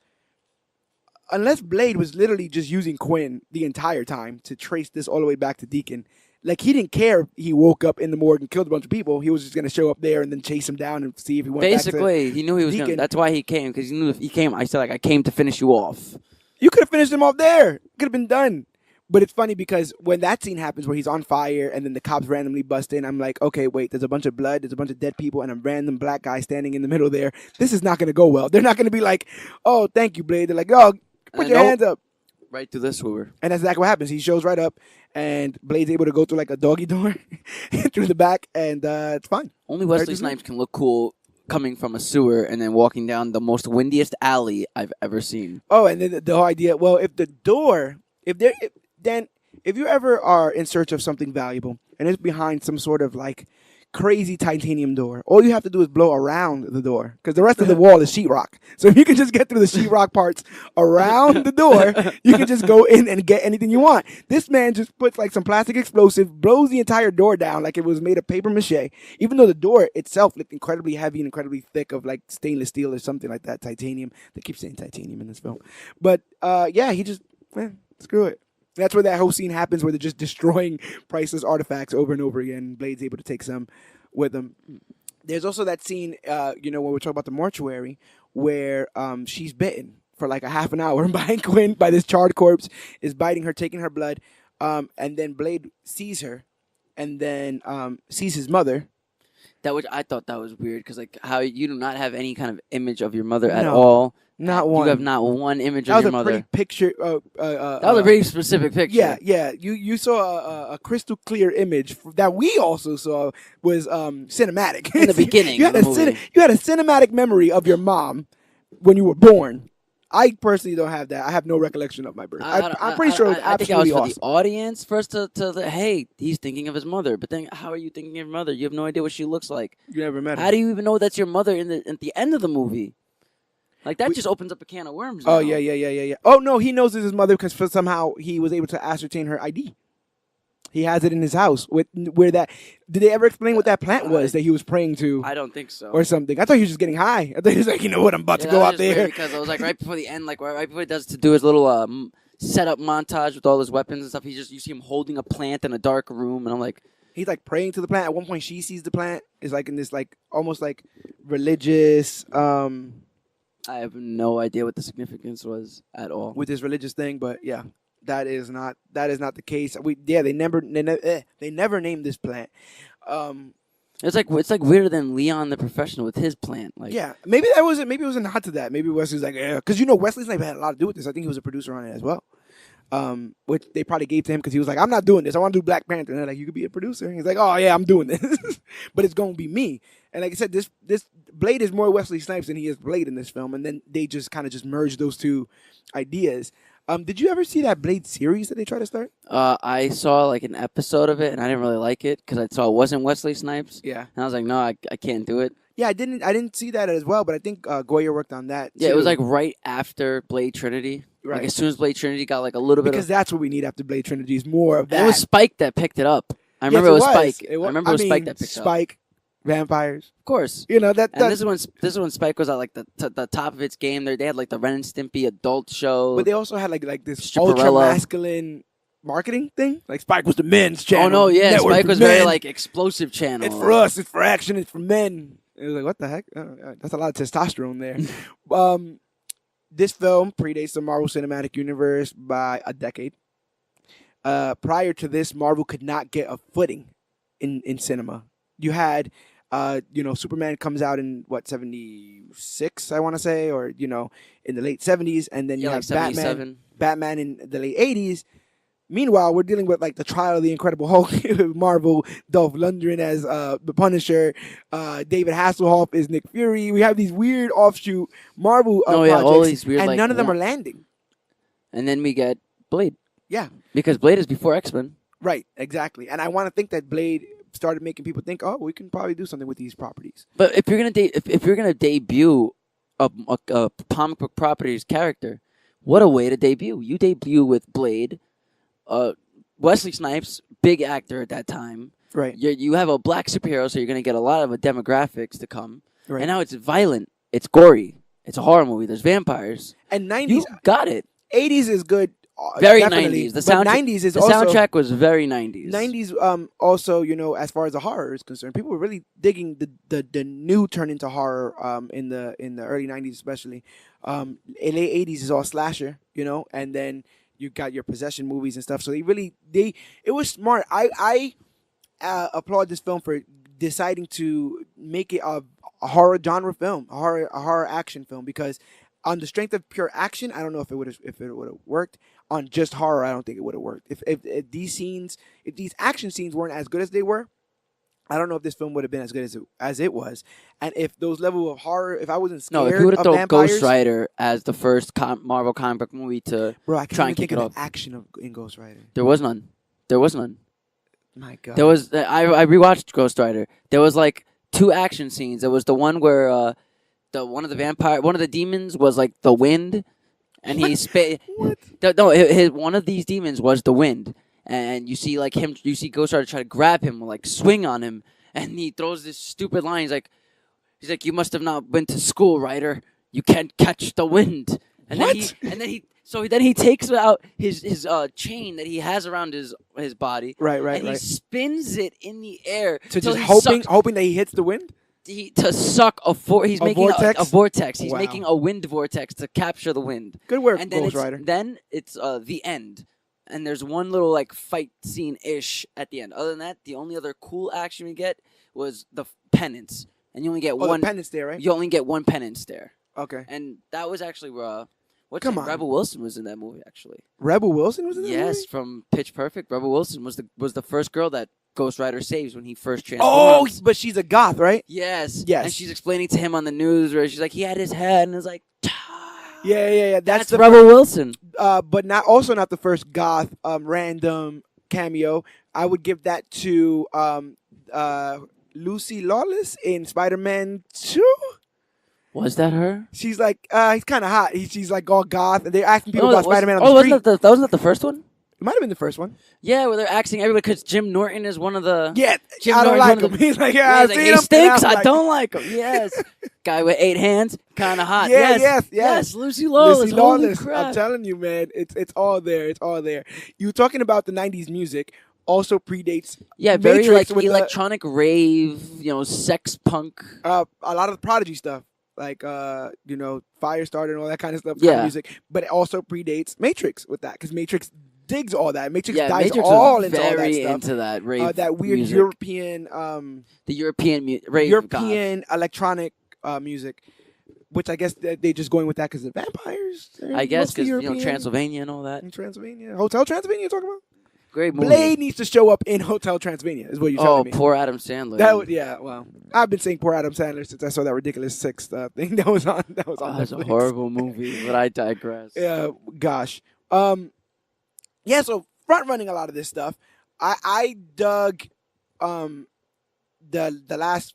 Speaker 1: Unless Blade was literally just using Quinn the entire time to trace this all the way back to Deacon. Like, he didn't care if he woke up in the morgue and killed a bunch of people. He was just going to show up there and then chase him down and see if he went
Speaker 2: basically,
Speaker 1: back to
Speaker 2: he knew he was going to. That's why he came, because he knew if he came, I said, like, I came to finish you off.
Speaker 1: You could have finished him off there. Could have been done. But it's funny because when that scene happens where he's on fire and then the cops randomly bust in, I'm like, okay, wait, there's a bunch of blood, there's a bunch of dead people, and a random black guy standing in the middle there. This is not going to go well. They're not going to be like, oh, thank you, Blade. They're like, oh, put your hands up.
Speaker 2: Right through the sewer.
Speaker 1: And that's exactly what happens. He shows right up, and Blade's able to go through like a doggy door through the back, and it's fine.
Speaker 2: Only Wesley Snipes can look cool coming from a sewer and then walking down the most windiest alley I've ever seen.
Speaker 1: Oh, and then the whole idea. Well, if you ever are in search of something valuable and it's behind some sort of like crazy titanium door, all you have to do is blow around the door because the rest of the wall is sheetrock. So if you can just get through the sheetrock parts around the door, you can just go in and get anything you want. This man just puts like some plastic explosive, blows the entire door down like it was made of paper mache, even though the door itself looked incredibly heavy and incredibly thick of like stainless steel or something like that, titanium. They keep saying titanium in this film. But he just, screw it. That's where that whole scene happens where they're just destroying priceless artifacts over and over again. Blade's able to take some with him. There's also that scene, when we're talking about the mortuary, where she's bitten for like a half an hour by Quinn, by this charred corpse, is biting her, taking her blood, and then Blade sees her, and then sees his mother.
Speaker 2: I thought that was weird, because like how you do not have any kind of image of your mother at all.
Speaker 1: Not one.
Speaker 2: You have not one image of your mother.
Speaker 1: That was a pretty picture.
Speaker 2: That was a very specific picture.
Speaker 1: Yeah. You saw a crystal clear image that we also saw was cinematic.
Speaker 2: In the beginning of the movie.
Speaker 1: You had a cinematic memory of your mom when you were born. I personally don't have that. I have no recollection of my birth. I'm pretty sure it was absolutely
Speaker 2: awesome. I think I was for
Speaker 1: awesome.
Speaker 2: the audience first to hey, he's thinking of his mother. But then how are you thinking of your mother? You have no idea what she looks like.
Speaker 1: You never met her.
Speaker 2: How do you even know that's your mother at the end of the movie? Like, that just opens up a can of worms now.
Speaker 1: Oh, yeah. Oh, no, he knows it's his mother because somehow he was able to ascertain her ID. He has it in his house. Did they ever explain what that plant was that he was praying to?
Speaker 2: I don't think so.
Speaker 1: Or something. I thought he was just getting high. I thought he was like, you know what, I'm about to go out there.
Speaker 2: Because I was like, right before the end, like right before he does to do his little setup montage with all his weapons and stuff, you see him holding a plant in a dark room, and I'm like,
Speaker 1: he's like praying to the plant. At one point, she sees the plant. It's like in this like almost like religious.
Speaker 2: I have no idea what the significance was at all
Speaker 1: with this religious thing, but yeah, that is not the case. They never named this plant.
Speaker 2: It's like weirder than Leon the Professional with his plant. Like,
Speaker 1: yeah, maybe it was a nod to that. Maybe Wesley's like, yeah, because Wesley Snipes had a lot to do with this. I think he was a producer on it as well. Which they probably gave to him because he was like, I'm not doing this. I want to do Black Panther. And they're like, you could be a producer. And he's like, oh yeah, I'm doing this, but it's gonna be me. And like I said, this Blade is more Wesley Snipes than he is Blade in this film. And then they just kind of just merged those two ideas. Did you ever see that Blade series that they tried to start?
Speaker 2: I saw like an episode of it, and I didn't really like it because I saw it wasn't Wesley Snipes.
Speaker 1: Yeah,
Speaker 2: and I was like, no, I can't do it.
Speaker 1: Yeah, I didn't see that as well, but I think Goyer worked on that.
Speaker 2: Yeah,
Speaker 1: too.
Speaker 2: it was like right after Blade Trinity.
Speaker 1: Right.
Speaker 2: Like as soon as Blade Trinity got like a little bit
Speaker 1: because that's what we need after Blade Trinity is more of that.
Speaker 2: It was Spike that picked it up. I remember it was Spike. I remember it was Spike that picked it up.
Speaker 1: Spike, vampires.
Speaker 2: Of course.
Speaker 1: That.
Speaker 2: And this is when Spike was at like the top of its game. They had like the Ren and Stimpy adult show.
Speaker 1: But they also had like this
Speaker 2: Stripperella.
Speaker 1: ultra masculine marketing thing. Like Spike was the men's channel.
Speaker 2: Oh no, yeah,
Speaker 1: Network
Speaker 2: Spike was
Speaker 1: men.
Speaker 2: very like explosive channel.
Speaker 1: It's for us. It's for action. It's for men. It was like, what the heck? That's a lot of testosterone there. This film predates the Marvel Cinematic Universe by a decade. Prior to this, Marvel could not get a footing in cinema. You had, Superman comes out in, 76, I want to say, or, in the late 70s, and then you have Batman in the late 80s. Meanwhile, we're dealing with like the trial of the Incredible Hulk, Marvel, Dolph Lundgren as the Punisher, David Hasselhoff is Nick Fury. We have these weird offshoot Marvel projects,
Speaker 2: all these weird,
Speaker 1: and
Speaker 2: like,
Speaker 1: none of them are landing.
Speaker 2: And then we get Blade.
Speaker 1: Yeah,
Speaker 2: because Blade is before X-Men.
Speaker 1: Right, exactly. And I want to think that Blade started making people think, oh, we can probably do something with these properties.
Speaker 2: But if you're gonna debut a comic book property's character, what a way to debut! You debut with Blade. Wesley Snipes, big actor at that time.
Speaker 1: Right.
Speaker 2: You have a black superhero, so you're going to get a lot of demographics to come.
Speaker 1: Right.
Speaker 2: And now it's violent. It's gory. It's a horror movie. There's vampires.
Speaker 1: And 90s.
Speaker 2: You got it.
Speaker 1: 80s is good.
Speaker 2: Very
Speaker 1: definitely.
Speaker 2: 90s.
Speaker 1: The 90s is
Speaker 2: the
Speaker 1: also...
Speaker 2: soundtrack was very 90s.
Speaker 1: 90s also, as far as the horror is concerned, people were really digging the new turn into horror in the early 90s especially. Late 80s is all slasher, and then... You got your possession movies and stuff. So it was smart. I applaud this film for deciding to make it a horror genre film, a horror action film, because on the strength of pure action, I don't know if it would have worked. on just horror, I don't think it would have worked. If these action scenes weren't as good as they were, I don't know if this film would have been as good as it was. And if those level of horror, if I wasn't scared
Speaker 2: if you would have
Speaker 1: of
Speaker 2: thrown
Speaker 1: vampires,
Speaker 2: Ghost Rider as the first Marvel comic book movie to
Speaker 1: bro, I can't
Speaker 2: try
Speaker 1: even
Speaker 2: and kick
Speaker 1: think
Speaker 2: it
Speaker 1: of
Speaker 2: off,
Speaker 1: the action in Ghost Rider.
Speaker 2: there was none. There was none.
Speaker 1: My God.
Speaker 2: There was. I rewatched Ghost Rider. There was like 2 action scenes. There was the one where one of the demons was like the wind, and he spit.
Speaker 1: What?
Speaker 2: One of these demons was the wind, and you see Ghost Rider try to grab him, like swing on him, and he throws this stupid line. He's like, you must have not been to school, Rider. You can't catch the wind. And
Speaker 1: What?
Speaker 2: then he takes out his chain that he has around his body.
Speaker 1: Right.
Speaker 2: And he spins it in the air.
Speaker 1: So just hoping that he hits the wind?
Speaker 2: To suck he's making
Speaker 1: vortex?
Speaker 2: a vortex. He's
Speaker 1: Wow.
Speaker 2: making a wind vortex to capture the wind.
Speaker 1: Good work,
Speaker 2: And then
Speaker 1: Ghost Rider.
Speaker 2: Then it's the end. And there's one little like fight scene-ish at the end. Other than that, the only other cool action we get was the penance. And you only get one
Speaker 1: the penance there, right?
Speaker 2: You only get one penance there.
Speaker 1: Okay.
Speaker 2: And that was actually
Speaker 1: Come on.
Speaker 2: Rebel Wilson was in that movie actually.
Speaker 1: Rebel Wilson was in that movie?
Speaker 2: Yes, from Pitch Perfect. Rebel Wilson was the first girl that Ghost Rider saves when he first
Speaker 1: Oh,
Speaker 2: transforms.
Speaker 1: but she's a goth, right?
Speaker 2: Yes.
Speaker 1: Yes.
Speaker 2: And she's explaining to him on the news where she's like, he had his head, and it's like,
Speaker 1: Yeah.
Speaker 2: that's Rebel Wilson.
Speaker 1: But not the first goth random cameo. I would give that to Lucy Lawless in Spider-Man 2.
Speaker 2: Was that her?
Speaker 1: She's like, he's kind of hot. She's like all goth, and they're asking people about Spider-Man on the street.
Speaker 2: Wasn't that the first one?
Speaker 1: It might have been the first one.
Speaker 2: Yeah, where they're asking everybody because Jim Norton is one of the.
Speaker 1: Yeah,
Speaker 2: Jim
Speaker 1: I don't
Speaker 2: Norton's
Speaker 1: like him. He's like,
Speaker 2: he's like, he stinks. I
Speaker 1: like,
Speaker 2: don't like him. Yes, guy with 8 hands, kind of hot.
Speaker 1: Yeah,
Speaker 2: yes. Lucy Lawless.
Speaker 1: Lucy
Speaker 2: Holy
Speaker 1: Lawless.
Speaker 2: crap.
Speaker 1: I'm telling you, man, it's all there. It's all there. You were talking about the '90s music. Also predates.
Speaker 2: Yeah, very
Speaker 1: Matrix
Speaker 2: like
Speaker 1: with
Speaker 2: electronic rave. Sex punk.
Speaker 1: a lot of the Prodigy stuff. Like Firestarter and all that kind of stuff,
Speaker 2: Yeah.
Speaker 1: kind of music, but it also predates Matrix with that because Matrix digs all that. Matrix dives
Speaker 2: Matrix
Speaker 1: all
Speaker 2: was
Speaker 1: into all that
Speaker 2: very
Speaker 1: stuff.
Speaker 2: into that rave,
Speaker 1: that weird
Speaker 2: music.
Speaker 1: European,
Speaker 2: The European rave,
Speaker 1: European electronic music, which I guess they just going with that because the vampires.
Speaker 2: I guess because
Speaker 1: European.
Speaker 2: Transylvania and all that.
Speaker 1: In Transylvania, Hotel Transylvania. You're talking about?
Speaker 2: Great movie.
Speaker 1: Blade needs to show up in Hotel Transylvania. Is what you're telling me.
Speaker 2: Poor Adam Sandler.
Speaker 1: Well, I've been saying poor Adam Sandler since I saw that ridiculous Six thing that was on. That was on.
Speaker 2: That's a
Speaker 1: Netflix.
Speaker 2: horrible movie, but I digress.
Speaker 1: Yeah, gosh. Yeah. So front running a lot of this stuff. I dug the last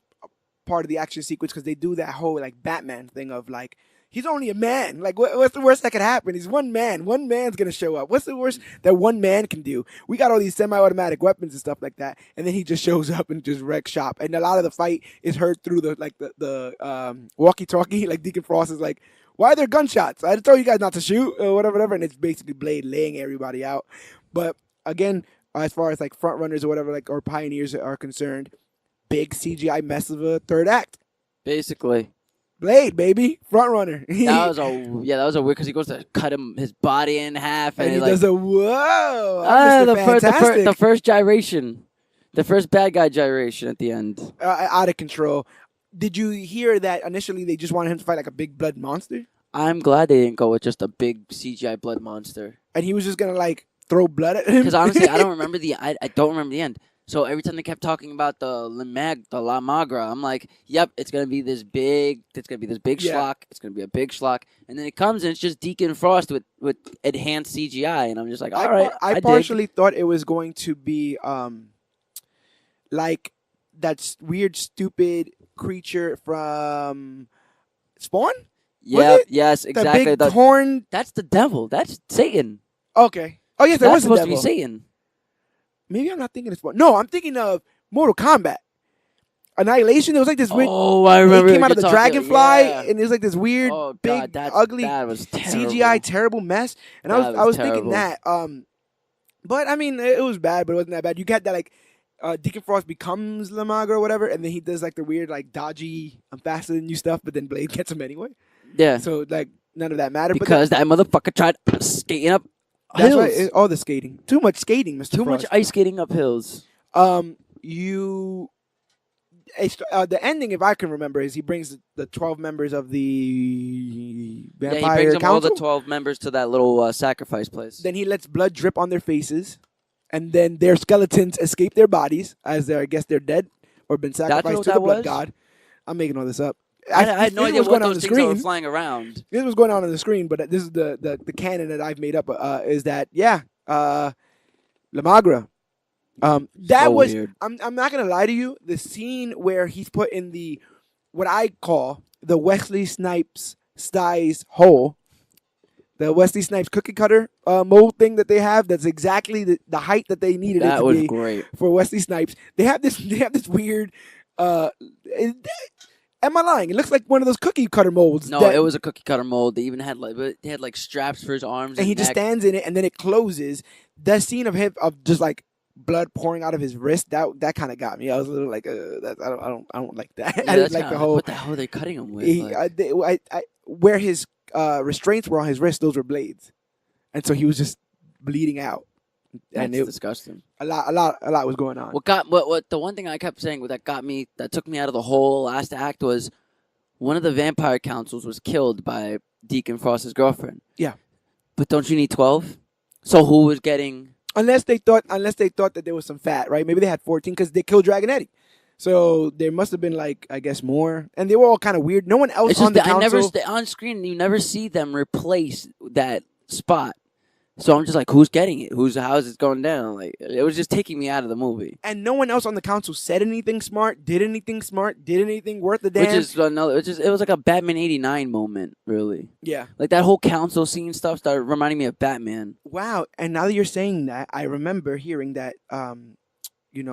Speaker 1: part of the action sequence because they do that whole like Batman thing of like he's only a man. Like what's the worst that could happen? He's one man. One man's gonna show up. What's the worst that one man can do? We got all these semi-automatic weapons and stuff like that, and then he just shows up and just wrecks shop. And a lot of the fight is heard through the walkie-talkie. Like Deacon Frost is like, "Why are there gunshots? I told you guys not to shoot," or whatever. And it's basically Blade laying everybody out. But again, as far as like front runners or whatever, like or pioneers are concerned, big CGI mess of a third act.
Speaker 2: Basically.
Speaker 1: Blade, baby, front runner.
Speaker 2: That was a weird because he goes to cut his body in half
Speaker 1: and he
Speaker 2: like,
Speaker 1: does a whoa. Fantastic.
Speaker 2: The first gyration, the first bad guy gyration at the end.
Speaker 1: Out of control. Did you hear that initially they just wanted him to fight like a big blood monster?
Speaker 2: I'm glad they didn't go with just a big CGI blood monster.
Speaker 1: And he was just gonna like throw blood at him.
Speaker 2: Because honestly, I don't remember I don't remember the end. So every time they kept talking about the La Magra, I'm like, yep, it's gonna be this big schlock. It's gonna be a big schlock, and then it comes and it's just Deacon Frost with enhanced CGI, and I'm just like, all right.
Speaker 1: I partially thought it was going to be like that weird, stupid creature from Spawn.
Speaker 2: Yeah. Yes. Exactly.
Speaker 1: The big horn.
Speaker 2: That's the devil. That's Satan.
Speaker 1: Okay. Oh yes, that was
Speaker 2: supposed to be Satan.
Speaker 1: Maybe I'm not thinking of Spawn. No, I'm thinking of Mortal Kombat. Annihilation. It was like this weird.
Speaker 2: Oh, I remember.
Speaker 1: He came out of the dragonfly, and it was like this weird, big, ugly
Speaker 2: that was
Speaker 1: CGI terrible mess. And I was thinking that. But I mean, it was bad, but it wasn't that bad. You got that like Deacon Frost becomes La Magra or whatever, and then he does like the weird, like dodgy, I'm faster than you stuff, but then Blade gets him anyway.
Speaker 2: Yeah.
Speaker 1: So like none of that mattered
Speaker 2: because that motherfucker tried skating up.
Speaker 1: That's
Speaker 2: hills.
Speaker 1: right. All the skating. Too much skating, Mr.
Speaker 2: Too
Speaker 1: Frost.
Speaker 2: much ice skating up hills.
Speaker 1: the ending, if I can remember, is he brings the 12 members of the vampire
Speaker 2: he brings them
Speaker 1: council.
Speaker 2: all the 12 members to that little sacrifice place.
Speaker 1: Then he lets blood drip on their faces, and then their skeletons escape their bodies as I guess they're dead or been sacrificed to the blood god. I'm making all this up.
Speaker 2: I had no idea what those things were flying around.
Speaker 1: This was going on the screen, but this is the canon that I've made up. Is that Lamagra. That was
Speaker 2: weird.
Speaker 1: I'm not gonna lie to you. The scene where he's put in the what I call the Wesley Snipes size hole, the Wesley Snipes cookie cutter mold thing that they have. That's exactly the height that they needed it to be
Speaker 2: great
Speaker 1: for Wesley Snipes. They have this weird. Am I lying? It looks like one of those cookie cutter molds.
Speaker 2: No, it was a cookie cutter mold. They even had like straps for his arms,
Speaker 1: and he just stands in it, and then it closes. That scene of him of just like blood pouring out of his wrist, that kind of got me. I was a little like, I don't like that.
Speaker 2: Yeah,
Speaker 1: I didn't like the whole.
Speaker 2: What the hell are they cutting him with?
Speaker 1: Where his restraints were on his wrist, those were blades, and so he was just bleeding out. And
Speaker 2: That's disgusting.
Speaker 1: A lot was going on.
Speaker 2: What the one thing I kept saying that took me out of the whole last act was one of the vampire councils was killed by Deacon Frost's girlfriend.
Speaker 1: Yeah.
Speaker 2: But don't you need 12? So who was getting?
Speaker 1: Unless they thought that there was some fat, right? Maybe they had 14 because they killed Dragon Eddie. So there must have been like, I guess, more, and they were all kind of weird. No one else on the council.
Speaker 2: On screen. You never see them replace that spot. So I'm just like, who's getting it? How is it going down? Like, it was just taking me out of the movie.
Speaker 1: And no one else on the council said anything smart, did anything worth the damn.
Speaker 2: It was like a Batman '89 moment, really.
Speaker 1: Yeah.
Speaker 2: Like that whole council scene stuff started reminding me of Batman.
Speaker 1: Wow. And now that you're saying that, I remember hearing that, did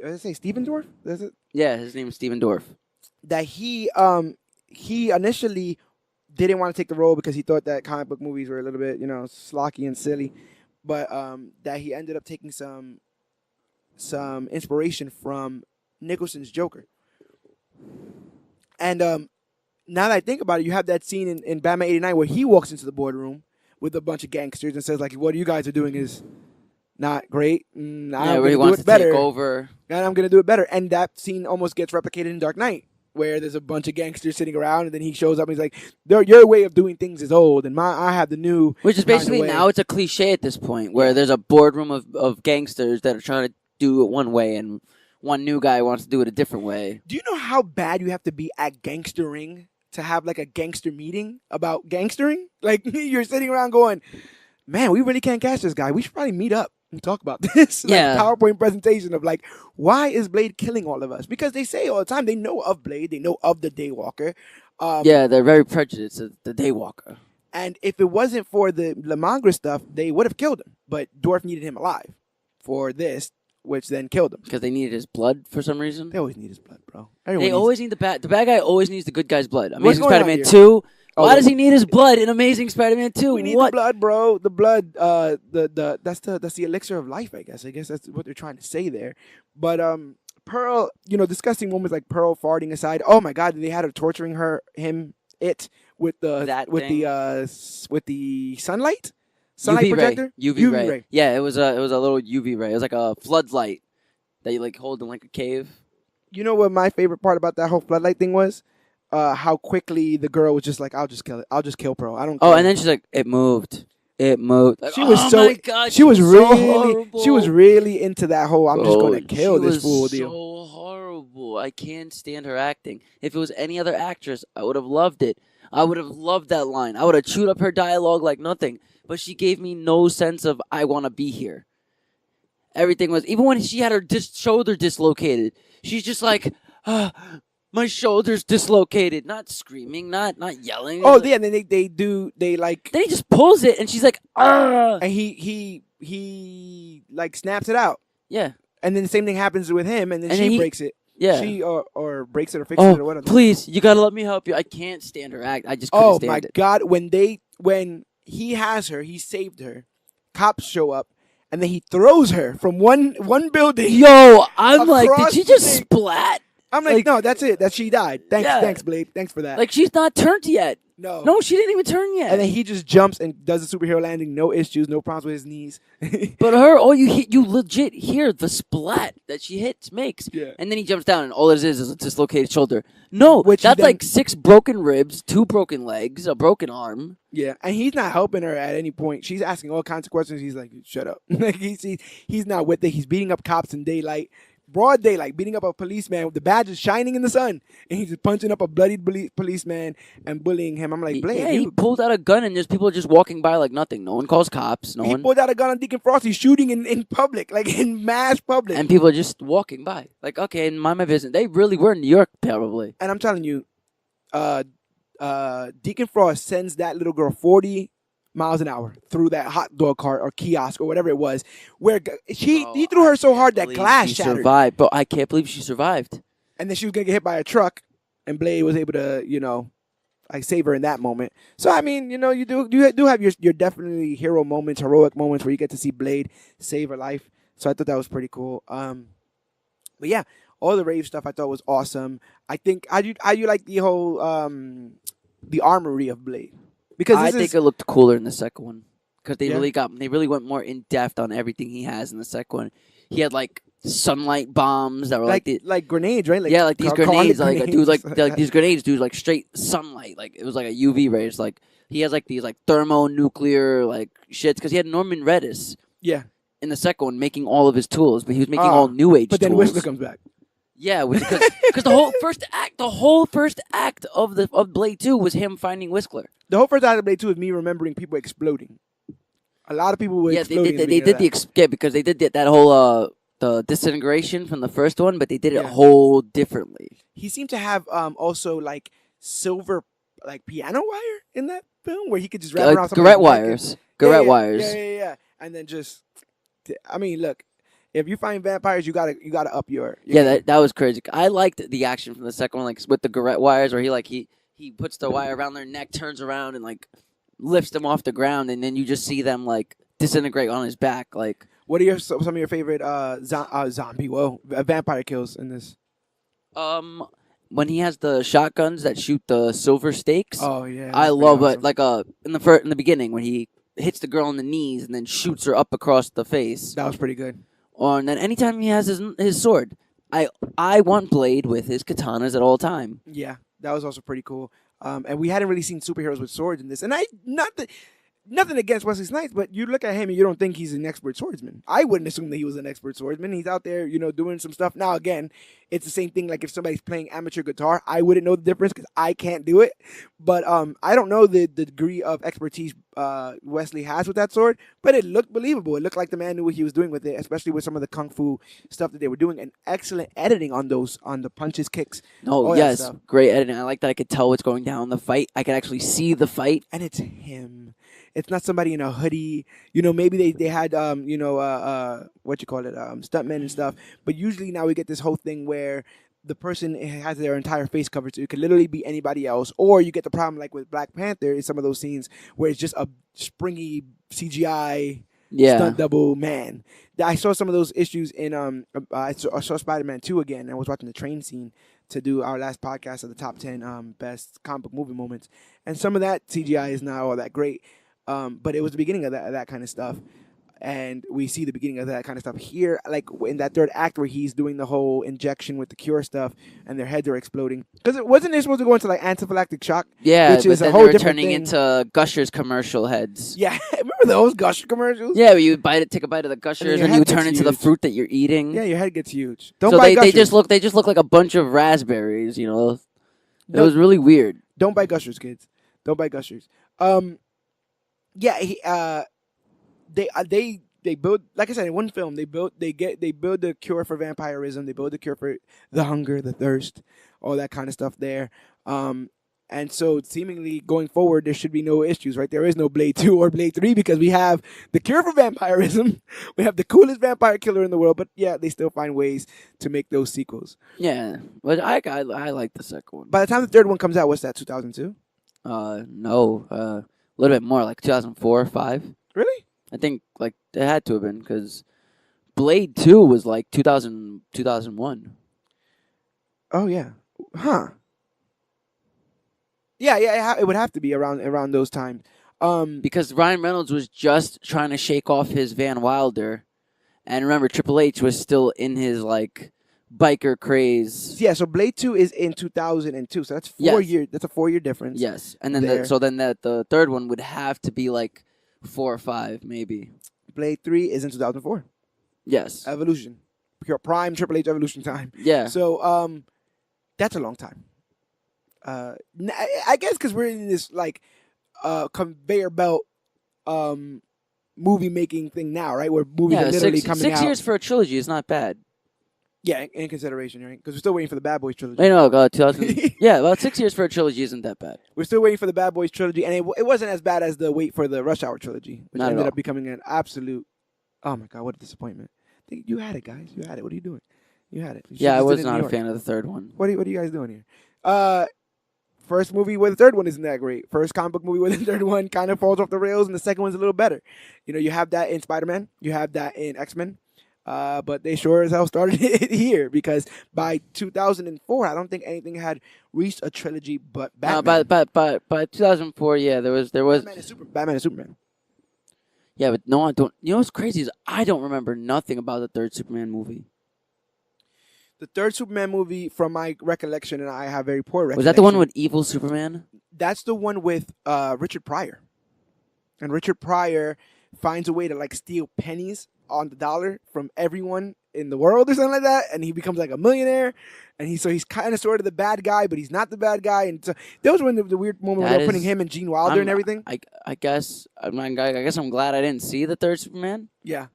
Speaker 1: I say Steven Dorff? Is it?
Speaker 2: Yeah, his name is Steven Dorff.
Speaker 1: That he initially didn't want to take the role because he thought that comic book movies were a little bit, slocky and silly, but that he ended up taking some inspiration from Nicholson's Joker. And now that I think about it, you have that scene in Batman '89 where he walks into the boardroom with a bunch of gangsters and says, like, what you guys are doing is not great.
Speaker 2: Where he wants to take over.
Speaker 1: And I'm going to do it better. And that scene almost gets replicated in Dark Knight, where there's a bunch of gangsters sitting around, and then he shows up and he's like, your way of doing things is old, and I have the new.
Speaker 2: Which is basically now it's a cliche at this point, where there's a boardroom of gangsters that are trying to do it one way, and one new guy wants to do it a different way.
Speaker 1: Do you know how bad you have to be at gangstering to have like a gangster meeting about gangstering? Like, you're sitting around going, man, we really can't catch this guy. We should probably meet up and talk about this. PowerPoint presentation of like, why is Blade killing all of us? Because they say all the time they know of Blade, they know of the Daywalker.
Speaker 2: They're very prejudiced of the Daywalker.
Speaker 1: And if it wasn't for the Lamagra stuff, they would have killed him. But Dorff needed him alive for this, which then killed him.
Speaker 2: Because they needed his blood for some reason?
Speaker 1: They always need his blood, bro.
Speaker 2: They always need the bad guy always needs the good guy's blood.
Speaker 1: What's
Speaker 2: Amazing Spider-Man 2. Why does he need his blood in Amazing Spider-Man 2?
Speaker 1: We need the blood, bro. The blood, that's the elixir of life, I guess. I guess that's what they're trying to say there. But Pearl, disgusting moments like Pearl farting aside. Oh my God, they had her torturing with the sunlight
Speaker 2: UV
Speaker 1: projector,
Speaker 2: UV ray. Yeah, it was a little UV ray. It was like a floodlight that you like hold in like a cave.
Speaker 1: You know what my favorite part about that whole floodlight thing was? How quickly the girl was just like, I'll just kill it. I'll just kill Pearl. I don't care.
Speaker 2: Oh, and then she's like, it moved. Like,
Speaker 1: she was
Speaker 2: my God,
Speaker 1: she was
Speaker 2: so
Speaker 1: really into that whole I'm just going to kill this fool deal.
Speaker 2: So horrible. I can't stand her acting. If it was any other actress, I would have loved it. I would have loved that line. I would have chewed up her dialogue like nothing. But she gave me no sense of I want to be here. Everything was, even when she had her shoulder dislocated, she's just like, my shoulder's dislocated. Not screaming, not yelling.
Speaker 1: Oh, yeah, and then they like.
Speaker 2: Then he just pulls it, and she's like, ah.
Speaker 1: And he like snaps it out.
Speaker 2: Yeah.
Speaker 1: And then the same thing happens with him, and then she breaks it.
Speaker 2: Yeah.
Speaker 1: She or breaks it or fixes it or whatever.
Speaker 2: Please, you gotta let me help you. I can't stand her act. I just couldn't stand it.
Speaker 1: Oh my God, when he has her, he saved her. Cops show up. And then he throws her from one building.
Speaker 2: Yo, I'm like, did she just splat?
Speaker 1: I'm like, no, that's it. She died. Thanks, Blade. Thanks for that.
Speaker 2: Like, she's not turned yet.
Speaker 1: No.
Speaker 2: No, she didn't even turn yet.
Speaker 1: And then he just jumps and does a superhero landing, no issues, no problems with his knees.
Speaker 2: But her, you legit hear the splat that she makes.
Speaker 1: Yeah.
Speaker 2: And then he jumps down, and all it is a dislocated shoulder. No,
Speaker 1: Which
Speaker 2: that's like 6 broken ribs, 2 broken legs, a broken arm.
Speaker 1: Yeah, and he's not helping her at any point. She's asking all kinds of questions. He's like, shut up. Like he's not with it. He's beating up cops in daylight. Broad daylight, beating up a policeman with the badge is shining in the sun, and he's just punching up a bloodied policeman and bullying him. I'm like, Blade.
Speaker 2: Yeah, he pulled out a gun, and there's people just walking by like nothing. No one calls cops.
Speaker 1: He pulled out a gun on Deacon Frost. He's shooting in public, like in mass public.
Speaker 2: And people are just walking by. Like, okay, mind my business. They really were in New York, probably.
Speaker 1: And I'm telling you, Deacon Frost sends that little girl 40 miles an hour through that hot dog cart or kiosk or whatever it was, where he threw her so hard that glass shattered.
Speaker 2: Survived, but I can't believe she survived.
Speaker 1: And then she was gonna get hit by a truck, and Blade was able to, like save her in that moment. So I mean, you do have your definitely hero moments, heroic moments where you get to see Blade save her life. So I thought that was pretty cool. But yeah, all the rave stuff I thought was awesome. I think how you like the whole the armory of Blade. Because
Speaker 2: I think it looked cooler in the second one because they really went more in depth on everything he has in the second one. He had like sunlight bombs that were
Speaker 1: like grenades, right?
Speaker 2: Like these grenades, like dude, like these grenades, dude, like straight sunlight, like it was like a UV rays. Like he has like these like thermonuclear like shits because he had Norman Reedus, in the second one making all of his tools, but he was making all new age.
Speaker 1: But then
Speaker 2: tools.
Speaker 1: Whistler comes back.
Speaker 2: Yeah, because the whole first act of Blade 2 was him finding Whistler.
Speaker 1: The whole first act of Blade 2 is me remembering people exploding. A lot of people were exploding.
Speaker 2: They did because they did that whole the disintegration from the first one, but they did it a whole differently.
Speaker 1: He seemed to have also like silver like piano wire in that film where he could just wrap around
Speaker 2: Garrett wires. Garrett wires.
Speaker 1: Yeah. And then just, I mean, look. If you find vampires, you gotta up your
Speaker 2: that was crazy. I liked the action from the second one, like with the Garrett wires, where he puts the wire around their neck, turns around, and like lifts them off the ground, and then you just see them like disintegrate on his back. Like,
Speaker 1: what are some of your favorite vampire kills in this?
Speaker 2: When he has the shotguns that shoot the silver stakes.
Speaker 1: Oh yeah,
Speaker 2: I love it. Like in the beginning when he hits the girl in the knees and then shoots her up across the face.
Speaker 1: That was pretty good.
Speaker 2: And then anytime he has his sword, I want Blade with his katanas at all time.
Speaker 1: Yeah, that was also pretty cool. And we hadn't really seen superheroes with swords in this. And nothing against Wesley Snipes, but you look at him and you don't think he's an expert swordsman. I wouldn't assume that he was an expert swordsman. He's out there, doing some stuff. Now, again, it's the same thing like if somebody's playing amateur guitar. I wouldn't know the difference because I can't do it. But I don't know the degree of expertise Wesley has with that sword, but it looked believable. It looked like the man knew what he was doing with it, especially with some of the kung fu stuff that they were doing, and excellent editing on the punches, kicks.
Speaker 2: Oh, yes, great editing. I like that I could tell what's going down in the fight. I could actually see the fight.
Speaker 1: And it's him. It's not somebody in a hoodie. Maybe they had stuntmen and stuff. But usually now we get this whole thing where the person has their entire face covered, so it could literally be anybody else. Or you get the problem like with Black Panther in some of those scenes where it's just a springy CGI stunt double man. I saw some of those issues in I saw Spider-Man 2 again. I was watching the train scene to do our last podcast of the top 10 best comic book movie moments, and some of that CGI is not all that great. But it was the beginning of that kind of stuff. And we see the beginning of that kind of stuff here, like in that third act where he's doing the whole injection with the cure stuff and their heads are exploding. Because it wasn't they supposed to go into like anaphylactic shock?
Speaker 2: Yeah,
Speaker 1: which is
Speaker 2: but
Speaker 1: a
Speaker 2: then
Speaker 1: whole
Speaker 2: they were
Speaker 1: different
Speaker 2: turning
Speaker 1: thing.
Speaker 2: into Gushers commercial heads.
Speaker 1: Yeah, remember those Gusher commercials?
Speaker 2: Yeah, where you take a bite of the Gushers and you turn into the fruit that you're eating.
Speaker 1: Yeah, your head gets huge.
Speaker 2: They just look like a bunch of raspberries, It was really weird.
Speaker 1: Don't buy Gushers, kids. Don't buy Gushers. Yeah, they build, like I said in one film, they build the cure for vampirism, they build the cure for the hunger, the thirst, all that kind of stuff there. And so seemingly going forward, there should be no issues, right? There is no Blade 2 or Blade 3 because we have the cure for vampirism. We have the coolest vampire killer in the world, but yeah, they still find ways to make those sequels.
Speaker 2: Yeah, but I like the second one.
Speaker 1: By the time the third one comes out, what's that, 2002?
Speaker 2: No, a little bit more, like 2004 or 5.
Speaker 1: Really?
Speaker 2: I think like it had to have been because Blade 2 was like 2001.
Speaker 1: Oh yeah, huh? Yeah, it would have to be around those times.
Speaker 2: Because Ryan Reynolds was just trying to shake off his Van Wilder, and remember Triple H was still in his like biker craze.
Speaker 1: Yeah, so Blade 2 is in 2002, so that's 4 years. That's a 4-year difference.
Speaker 2: Yes, and then the third one would have to be like 4 or 5 maybe.
Speaker 1: Blade 3 is in 2004.
Speaker 2: Yes,
Speaker 1: Evolution, pure prime Triple H Evolution time.
Speaker 2: Yeah.
Speaker 1: So that's a long time. I guess because we're in this like conveyor belt movie making thing now, right? Where movies are literally coming out.
Speaker 2: 6 years for a trilogy is not bad.
Speaker 1: Yeah, in consideration, right? Because we're still waiting for the Bad Boys trilogy.
Speaker 2: I know, 2000. Yeah, about 6 years for a trilogy isn't that bad.
Speaker 1: We're still waiting for the Bad Boys trilogy, and it wasn't as bad as the wait for the Rush Hour trilogy, which
Speaker 2: Not
Speaker 1: ended up becoming an absolute. Oh my god, what a disappointment! You had it, guys. You had it. What are you doing? You had it.
Speaker 2: Yeah, I was not a fan of the third one.
Speaker 1: What are you guys doing here? First movie where the third one isn't that great. First comic book movie where the third one kind of falls off the rails, and the second one's a little better. You know, you have that in Spider-Man. You have that in X-Men. But they sure as hell started it here, because by 2004, I don't think anything had reached a trilogy but Batman.
Speaker 2: By 2004, yeah, there was
Speaker 1: Batman and Superman.
Speaker 2: Yeah, but no, I don't. You know what's crazy is I don't remember nothing about the third Superman movie.
Speaker 1: The third Superman movie, from my recollection, and I have very poor recollection.
Speaker 2: Was that the one with evil Superman?
Speaker 1: That's the one with Richard Pryor. And Richard Pryor finds a way to like steal pennies on the dollar from everyone in the world or something like that, and he becomes like a millionaire, and he's kind of sort of the bad guy, but he's not the bad guy. And so those were the weird moment where they're putting him and Gene Wilder and everything.
Speaker 2: I guess I'm glad I didn't see the third Superman.
Speaker 1: Yeah,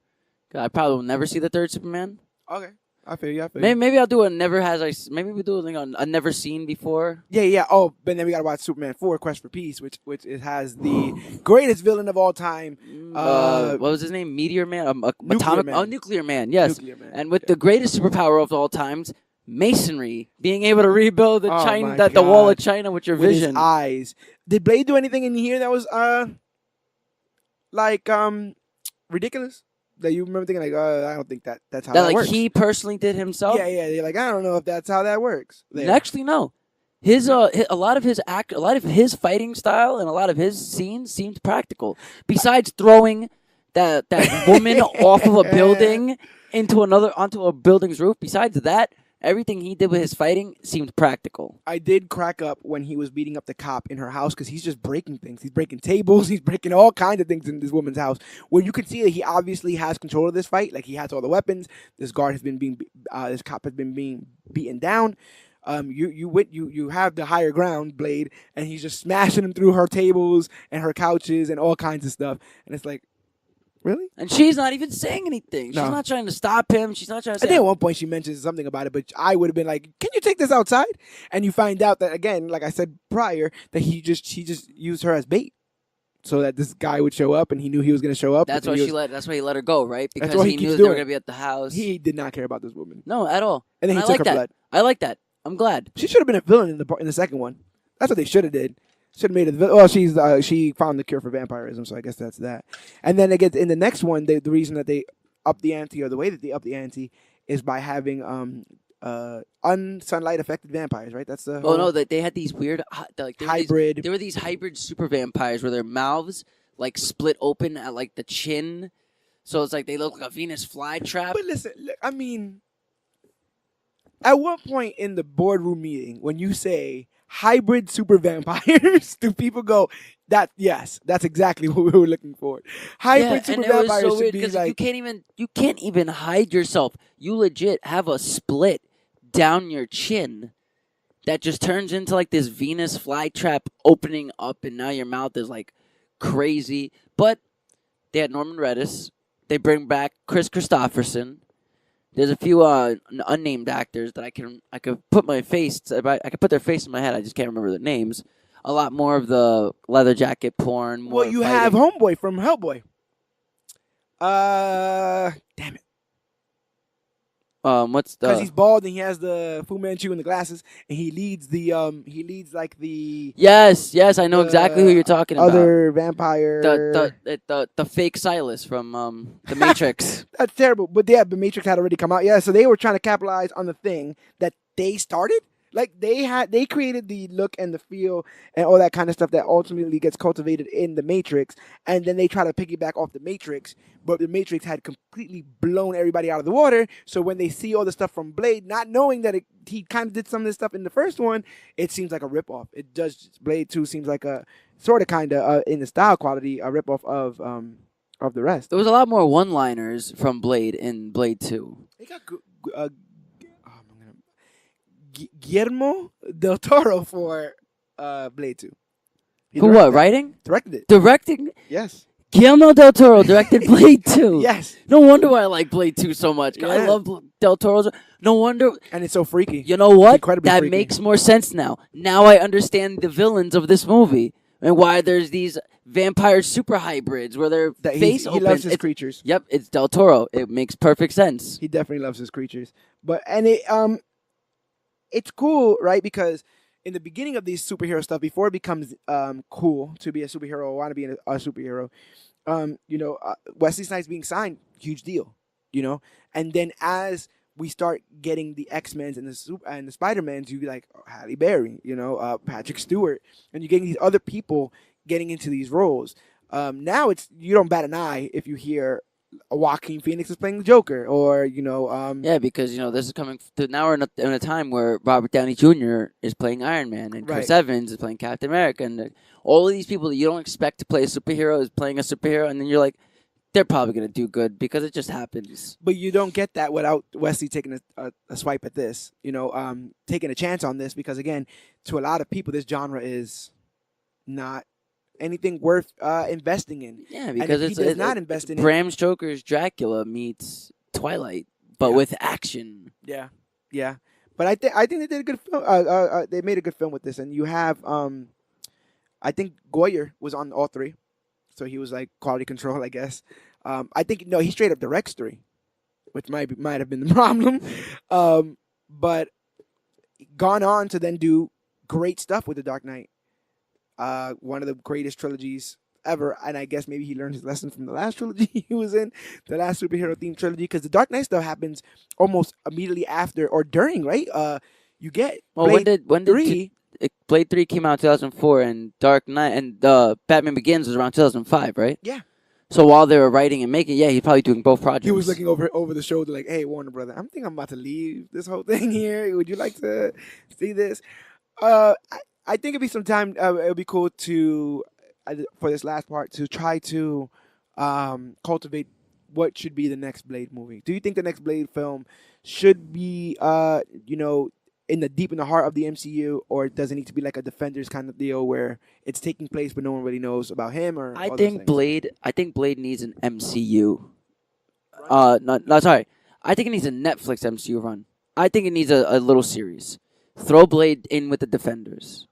Speaker 2: I probably will never see the third Superman.
Speaker 1: Okay. I feel you.
Speaker 2: Maybe I'll do a maybe we do a thing on a never seen before.
Speaker 1: Yeah. Oh, but then we gotta watch Superman 4: Quest for Peace, which it has the greatest villain of all time.
Speaker 2: What was his name? Meteor Man?
Speaker 1: Nuclear Man.
Speaker 2: Oh, Nuclear Man. Yes.
Speaker 1: Nuclear Man.
Speaker 2: And with the greatest superpower of all times, masonry, being able to rebuild the
Speaker 1: the
Speaker 2: wall of China with your vision.
Speaker 1: His eyes. Did Blade do anything in here that was ridiculous? That you remember thinking like, I don't think that's how that works.
Speaker 2: He personally did himself.
Speaker 1: Yeah. You're like, I don't know if that's how that works. There.
Speaker 2: Actually, no. A lot of his fighting style and a lot of his scenes seemed practical. Besides throwing that woman off of a building onto a building's roof. Besides that, everything he did with his fighting seemed practical.
Speaker 1: I did crack up when he was beating up the cop in her house, because he's just breaking things. He's breaking tables. He's breaking all kinds of things in this woman's house, where you can see that he obviously has control of this fight. Like, he has all the weapons. This cop has been being beaten down. You have the higher ground, Blade, and he's just smashing him through her tables and her couches and all kinds of stuff. And it's like, really?
Speaker 2: And she's not even saying anything. She's
Speaker 1: No.
Speaker 2: not trying to stop him. She's not trying to say...
Speaker 1: I think at one point she mentions something about it, but I would have been like, can you take this outside? And you find out that, again, like I said prior, that he just used her as bait, so that this guy would show up, and he knew he was going to show up.
Speaker 2: That's why he let her go, right? Because
Speaker 1: what
Speaker 2: he knew they were going to be at the house.
Speaker 1: He did not care about this woman.
Speaker 2: No, at all.
Speaker 1: And then he took her blood.
Speaker 2: I like that. I'm glad.
Speaker 1: She should have been a villain in the second one. That's what they should have did. Should have made it. Well, she found the cure for vampirism, so I guess that's that. And then again, in the next one, the reason that they up the ante, or the way that they up the ante, is by having unsunlight affected vampires, right? That's the whole...
Speaker 2: Oh no, they had these weird
Speaker 1: hybrid.
Speaker 2: There were these hybrid super vampires where their mouths like split open at like the chin, so it's like they look like a Venus flytrap.
Speaker 1: But listen, I mean, at what point in the boardroom meeting, when you say hybrid super vampires, do people go, yes, that's exactly what we were looking for? Hybrid super vampires should be like...
Speaker 2: You can't even hide yourself. You legit have a split down your chin that just turns into like this Venus flytrap opening up, and now your mouth is like crazy. But they had Norman Reedus. They bring back Chris Christopherson. There's a few unnamed actors that I could put their face in my head. I just can't remember their names. A lot more of the leather jacket porn.
Speaker 1: Well, you have Homeboy from Hellboy. Damn it.
Speaker 2: What's the?
Speaker 1: Because he's bald and he has the Fu Manchu and the glasses, and he leads the
Speaker 2: Yes, I know exactly who you're talking about.
Speaker 1: Other vampire.
Speaker 2: The fake Silas from The Matrix.
Speaker 1: That's terrible, but yeah, the Matrix had already come out. Yeah, so they were trying to capitalize on the thing that they started. Like they created the look and the feel and all that kind of stuff that ultimately gets cultivated in the Matrix, and then they try to piggyback off the Matrix, but the Matrix had completely blown everybody out of the water. So when they see all the stuff from Blade, not knowing that he kind of did some of this stuff in the first one, it seems like a ripoff. It does. Blade 2 seems like a sort of kind of in the style quality a ripoff of the rest.
Speaker 2: There was a lot more one-liners from Blade in Blade 2.
Speaker 1: They got Guillermo del Toro for Blade 2.
Speaker 2: For what, writing?
Speaker 1: Directed it.
Speaker 2: Directing?
Speaker 1: Yes.
Speaker 2: Guillermo del Toro directed Blade 2.
Speaker 1: Yes.
Speaker 2: No wonder why I like Blade 2 so much.
Speaker 1: Yeah.
Speaker 2: I love del Toro's. No wonder.
Speaker 1: And it's so freaky.
Speaker 2: You know what?
Speaker 1: Incredibly
Speaker 2: that
Speaker 1: freaky.
Speaker 2: makes more sense now. Now I understand the villains of this movie and why there's these vampire super hybrids where their face opens.
Speaker 1: He loves his creatures.
Speaker 2: Yep, it's del Toro. It makes perfect sense.
Speaker 1: He definitely loves his creatures. It's cool, right? Because in the beginning of these superhero stuff, before it becomes cool to be a superhero or want to be a superhero, Wesley Snipes being signed, huge deal, And then as we start getting the X-Men's and the Spider-Mans, you be like Halle Berry, Patrick Stewart, and you're getting these other people getting into these roles. Now you don't bat an eye if you hear Joaquin Phoenix is playing the Joker, or
Speaker 2: yeah, because this is coming. Now we're in a time where Robert Downey Jr. is playing Iron Man, and Chris Evans is playing Captain America, and all of these people that you don't expect to play a superhero is playing a superhero, and then you're like, they're probably gonna do good because it just happens.
Speaker 1: But you don't get that without Wesley taking a swipe at this, taking a chance on this, because again, to a lot of people, this genre is not anything worth investing in.
Speaker 2: Yeah, because
Speaker 1: he does not invest in
Speaker 2: Bram Stoker's Dracula meets Twilight, but with action.
Speaker 1: Yeah, yeah. But I think they did a good film. They made a good film with this, and you have I think Goyer was on all three, so he was like quality control, I guess. I think he straight up directs 3, which might have been the problem, but gone on to then do great stuff with The Dark Knight. One of the greatest trilogies ever, and I guess maybe he learned his lesson from the last trilogy he was in, the last superhero themed trilogy, because the Dark Knight stuff happens almost immediately after or during, right? You get Blade 3.
Speaker 2: Blade 3 came out in 2004, and Dark Knight and Batman Begins was around 2005, right?
Speaker 1: Yeah.
Speaker 2: So while they were writing and making, he's probably doing both projects.
Speaker 1: He was looking over the shoulder like, "Hey, Warner Brother, I'm about to leave this whole thing here. Would you like to see this?" I think it'd be some time. It'd be cool to, for this last part, to try to cultivate what should be the next Blade movie. Do you think the next Blade film should be, deep in the heart of the MCU, or does it need to be like a Defenders kind of deal where it's taking place but no one really knows about him? Or
Speaker 2: I think Blade needs an MCU. Sorry. I think it needs a Netflix MCU run. I think it needs a little series. Throw Blade in with the Defenders.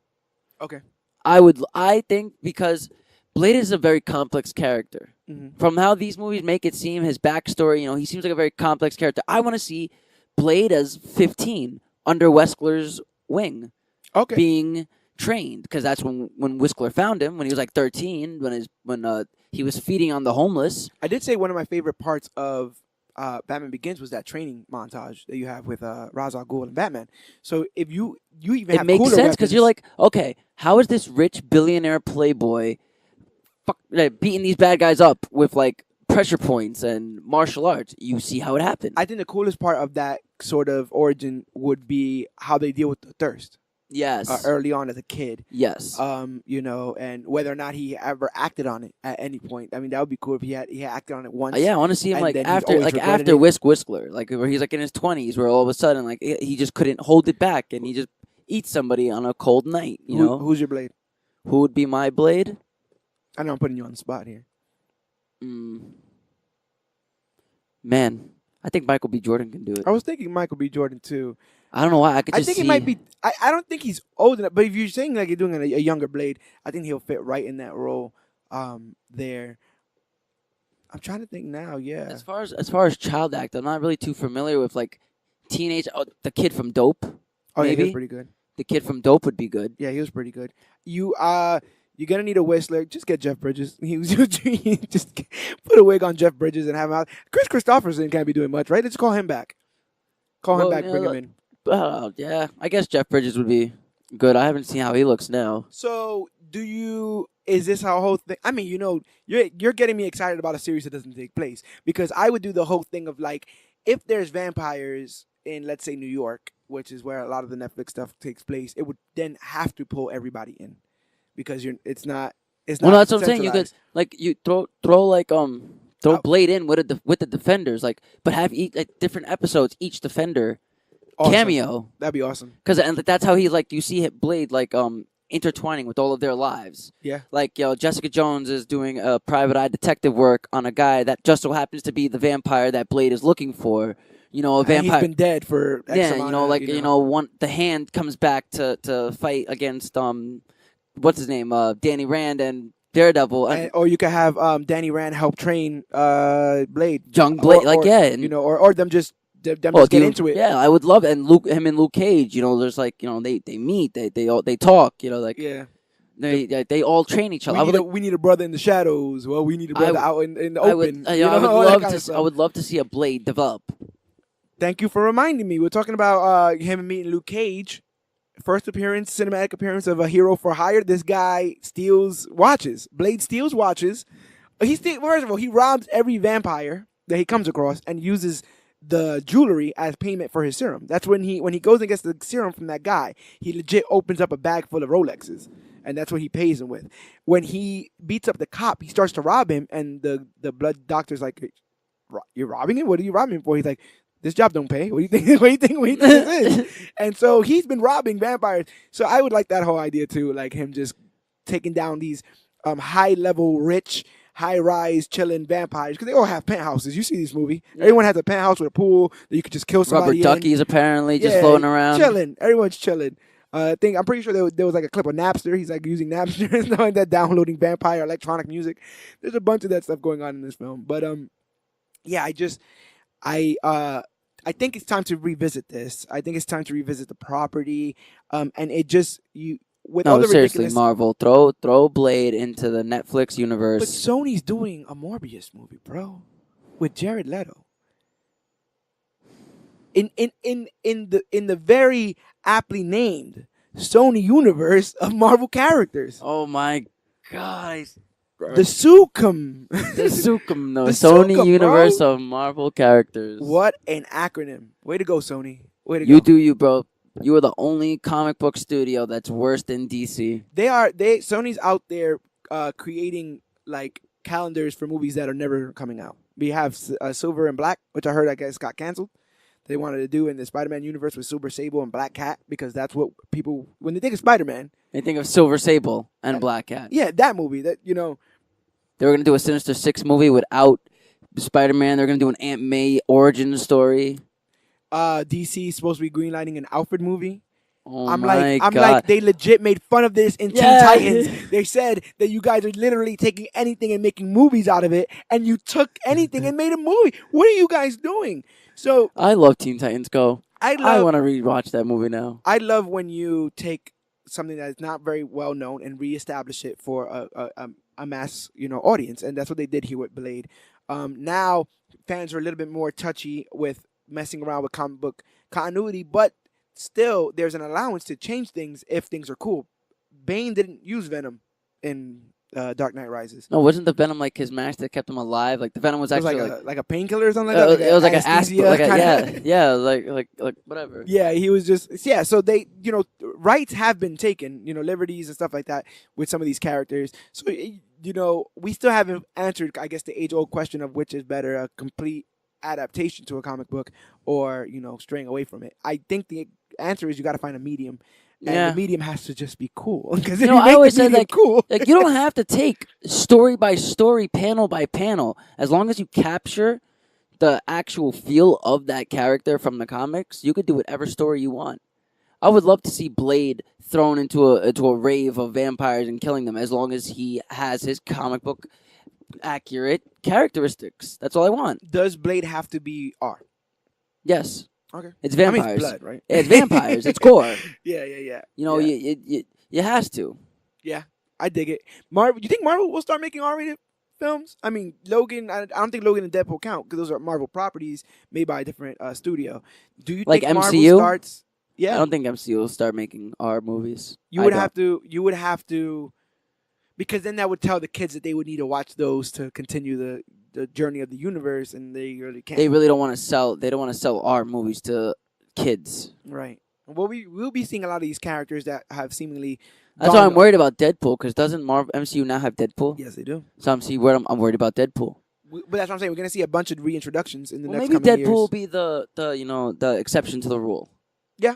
Speaker 1: Okay.
Speaker 2: I think because Blade is a very complex character.
Speaker 1: Mm-hmm.
Speaker 2: From how these movies make it seem, his backstory, he seems like a very complex character. I want to see Blade as 15 under Whistler's wing, being trained, because that's when Whistler found him when he was like 13, when he was feeding on the homeless.
Speaker 1: I did say one of my favorite parts of Batman Begins was that training montage that you have with Ra's al Ghul and Batman. So if you even have
Speaker 2: makes sense because you're like, okay, how is this rich billionaire playboy beating these bad guys up with like pressure points and martial arts? You see how it happened.
Speaker 1: I think the coolest part of that sort of origin would be how they deal with the thirst.
Speaker 2: Yes.
Speaker 1: Early on as a kid.
Speaker 2: Yes.
Speaker 1: And whether or not he ever acted on it at any point. I mean, that would be cool if he had acted on it once.
Speaker 2: Yeah, I want to see him after Whistler, like where he's like in his 20s, where all of a sudden like he just couldn't hold it back and he just eats somebody on a cold night. You know,
Speaker 1: who's your Blade?
Speaker 2: Who would be my Blade?
Speaker 1: I know I'm putting you on the spot here.
Speaker 2: Man, I think Michael B. Jordan can do it.
Speaker 1: I was thinking Michael B. Jordan too.
Speaker 2: I don't know why. I think
Speaker 1: he might be. I don't think he's old enough. But if you're saying like you're doing a younger Blade, I think he'll fit right in that role. There. I'm trying to think now. Yeah.
Speaker 2: As far as child actor, I'm not really too familiar with like teenage. Oh, the kid from Dope.
Speaker 1: Oh,
Speaker 2: maybe?
Speaker 1: Yeah, he was pretty good.
Speaker 2: The kid from Dope would be good.
Speaker 1: Yeah, he was pretty good. You're gonna need a Whistler. Just get Jeff Bridges. He was just put a wig on Jeff Bridges and have him out. Chris Christopherson can't be doing much, right? Let's call him back. Bring him in.
Speaker 2: Yeah, I guess Jeff Bridges would be good. I haven't seen how he looks now.
Speaker 1: So, is this our whole thing? I mean, you're getting me excited about a series that doesn't take place because I would do the whole thing of like, if there's vampires in, let's say, New York, which is where a lot of the Netflix stuff takes place, it would then have to pull everybody in because it's
Speaker 2: Well,
Speaker 1: not
Speaker 2: that's what I'm saying. You could
Speaker 1: centralized.
Speaker 2: like you throw Blade in with the defenders, like, but have each like, different episodes, each defender
Speaker 1: Awesome.
Speaker 2: cameo.
Speaker 1: That'd be awesome.
Speaker 2: Because and that's how he like you see Blade like intertwining with all of their lives.
Speaker 1: Yeah.
Speaker 2: Like Jessica Jones is doing a private eye detective work on a guy that just so happens to be the vampire that Blade is looking for. You know, a vampire.
Speaker 1: And he's been dead for X amount
Speaker 2: the Hand comes back to fight against what's his name, Danny Rand and Daredevil,
Speaker 1: or you could have Danny Rand help train Blade,
Speaker 2: young Blade,
Speaker 1: or them just just get into it.
Speaker 2: Yeah, I would love it. And him and Luke Cage, there's like they meet, they talk,
Speaker 1: yeah.
Speaker 2: They all train each other.
Speaker 1: We need a brother in the shadows. Well, we need a brother out in the open.
Speaker 2: I would love to see a Blade develop.
Speaker 1: Thank you for reminding me. We're talking about him meeting Luke Cage. First cinematic appearance of a hero for hire. This guy steals watches. Blade steals watches. First of all, he robs every vampire that he comes across and uses the jewelry as payment for his serum. That's when he goes and gets the serum from that guy, he legit opens up a bag full of Rolexes. And that's what he pays him with. When he beats up the cop, he starts to rob him, and the blood doctor's like, "You're robbing him? What are you robbing him for?" He's like, "This job don't pay. What do you think? What do you think this is?" And so he's been robbing vampires. So I would like that whole idea too, like him just taking down these high level, rich, high rise, chilling vampires because they all have penthouses. You see this movie? Yeah. Everyone has a penthouse with a pool that you could just kill somebody.
Speaker 2: Rubber duckies apparently just floating around,
Speaker 1: chilling. Everyone's chilling. I'm pretty sure there was like a clip of Napster. He's like using Napster and stuff like that, downloading vampire electronic music. There's a bunch of that stuff going on in this film. But yeah, I think it's time to revisit this. I think it's time to revisit the property. And it just all the
Speaker 2: seriously, Marvel, throw Blade into the Netflix universe.
Speaker 1: But Sony's doing a Morbius movie, bro, with Jared Leto. In the very aptly named Sony universe of Marvel characters.
Speaker 2: Oh my God.
Speaker 1: The Sukum.
Speaker 2: The Sukum, no. Sony Sukum, universe bro. Of Marvel characters.
Speaker 1: What an acronym. Way to go, Sony. Way to
Speaker 2: go. You do you, bro. You are the only comic book studio that's worse than DC.
Speaker 1: Sony's out there creating like calendars for movies that are never coming out. We have Silver and Black, which I heard I guess got canceled. They wanted to do in the Spider-Man universe with Silver Sable and Black Cat because that's what people, when they think of Spider-Man,
Speaker 2: they think of Silver Sable and Black Cat.
Speaker 1: Yeah, that movie. They were
Speaker 2: going to do a Sinister Six movie without Spider-Man. They're going to do an Aunt May origin story.
Speaker 1: DC is supposed to be greenlighting an Alfred movie.
Speaker 2: Oh
Speaker 1: I'm
Speaker 2: my God.
Speaker 1: like, they legit made fun of this in Teen Titans. They said that you guys are literally taking anything and making movies out of it, and you took anything and made a movie. What are you guys doing? So
Speaker 2: I love Teen Titans Go. I want to rewatch that movie now.
Speaker 1: I love when you take something that is not very well known and reestablish it for a mass audience, and that's what they did here with Blade. Now fans are a little bit more touchy with messing around with comic book continuity, but still there's an allowance to change things if things are cool. Bane didn't use Venom in Dark Knight Rises.
Speaker 2: No, wasn't the Venom like his mask that kept him alive? Like the Venom was actually
Speaker 1: like a painkiller or something like that.
Speaker 2: It was like an aspirin, like whatever.
Speaker 1: Yeah, he was just So they rights have been taken, liberties and stuff like that with some of these characters. So we still haven't answered, I guess, the age-old question of which is better, a complete adaptation to a comic book or straying away from it. I think the answer is you got to find a medium. And the medium has to just be cool. Because
Speaker 2: I always said cool. Like you don't have to take story by story, panel by panel, as long as you capture the actual feel of that character from the comics. You could do whatever story you want. I would love to see Blade thrown into a rave of vampires and killing them, as long as he has his comic book accurate characteristics. That's all I want.
Speaker 1: Does Blade have to be R?
Speaker 2: Yes.
Speaker 1: Okay.
Speaker 2: It's vampires.
Speaker 1: I mean, it's blood, right?
Speaker 2: Yeah, it's vampires. It's gore.
Speaker 1: Yeah.
Speaker 2: You has to.
Speaker 1: Yeah, I dig it. You think Marvel will start making R-rated films? I mean, Logan. I don't think Logan and Deadpool count because those are Marvel properties made by a different studio. Do you
Speaker 2: like
Speaker 1: think
Speaker 2: MCU?
Speaker 1: Marvel starts? Yeah.
Speaker 2: I don't think MCU will start making R movies.
Speaker 1: You would have to. You would have to, because then that would tell the kids that they would need to watch those to continue the journey of the universe, and they really can't.
Speaker 2: They really don't want to sell. They don't want to sell R movies to kids.
Speaker 1: Right. Well, we'll be seeing a lot of these characters that have seemingly.
Speaker 2: That's why I'm worried about Deadpool, because doesn't Marvel MCU now have Deadpool?
Speaker 1: Yes, they do.
Speaker 2: So I'm worried about Deadpool.
Speaker 1: But that's what I'm saying. We're gonna see a bunch of reintroductions in the next
Speaker 2: maybe
Speaker 1: coming
Speaker 2: Deadpool
Speaker 1: years.
Speaker 2: will be the exception to the rule.
Speaker 1: Yeah.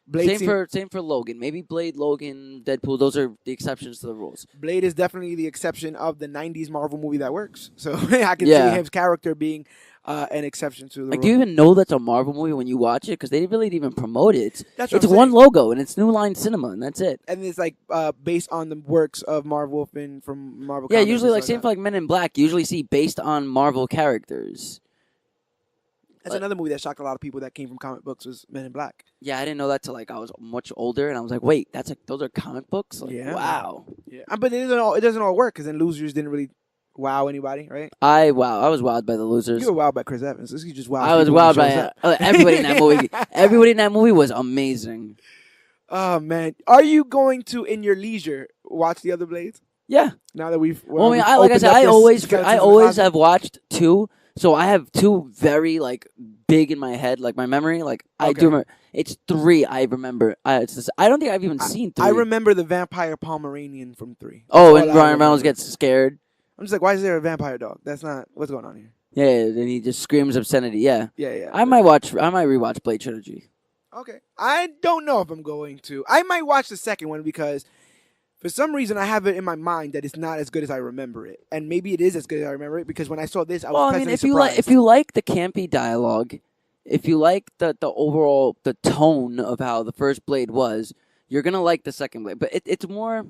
Speaker 1: Blade
Speaker 2: same for Logan. Maybe Blade, Logan, Deadpool. Those are the exceptions to the rules.
Speaker 1: Blade is definitely the exception of the '90s Marvel movie that works. So I can see his character being an exception to the rule.
Speaker 2: Do you even know that's a Marvel movie when you watch it? Because they really didn't even promote it. It's
Speaker 1: one
Speaker 2: saying. Logo, and it's New Line Cinema, and that's it.
Speaker 1: And it's like based on the works of Marv Wolfman from Marvel.
Speaker 2: Yeah,
Speaker 1: Comics
Speaker 2: usually like
Speaker 1: same
Speaker 2: for like Men in Black. You usually see based on Marvel characters.
Speaker 1: That's another movie that shocked a lot of people that came from comic books was Men in Black.
Speaker 2: Yeah, I didn't know that till like I was much older, and I was like, wait, that's like those are comic books. Like,
Speaker 1: Yeah.
Speaker 2: Wow.
Speaker 1: Yeah. But it doesn't all work because then Losers didn't really wow anybody, right?
Speaker 2: I was wowed by the Losers.
Speaker 1: You were wowed by Chris Evans. This is just wow.
Speaker 2: I was wowed by everybody in that movie. Everybody in that movie was amazing.
Speaker 1: Oh man, are you going to in your leisure watch the other Blades?
Speaker 2: Yeah.
Speaker 1: Now that we've
Speaker 2: like I said, I always have watched two. So I have two very like big in my head, like my memory. Like I do remember. It's three. I remember. I don't think I've even seen three.
Speaker 1: I remember the vampire Pomeranian from 3.
Speaker 2: Oh, and Ryan Reynolds gets scared.
Speaker 1: I'm just like, why is there a vampire dog? That's not what's going on here.
Speaker 2: Yeah, and he just screams obscenity. Yeah.
Speaker 1: Yeah.
Speaker 2: I might rewatch Blade Trilogy.
Speaker 1: Okay. I don't know if I'm going to. I might watch the second one because for some reason I have it in my mind that it's not as good as I remember it. And maybe it is as good as I remember it because when I saw this, I was pleasantly surprised.
Speaker 2: If you like the campy dialogue, if you like the overall the tone of how the first Blade was, you're going to like the second Blade. But it's more,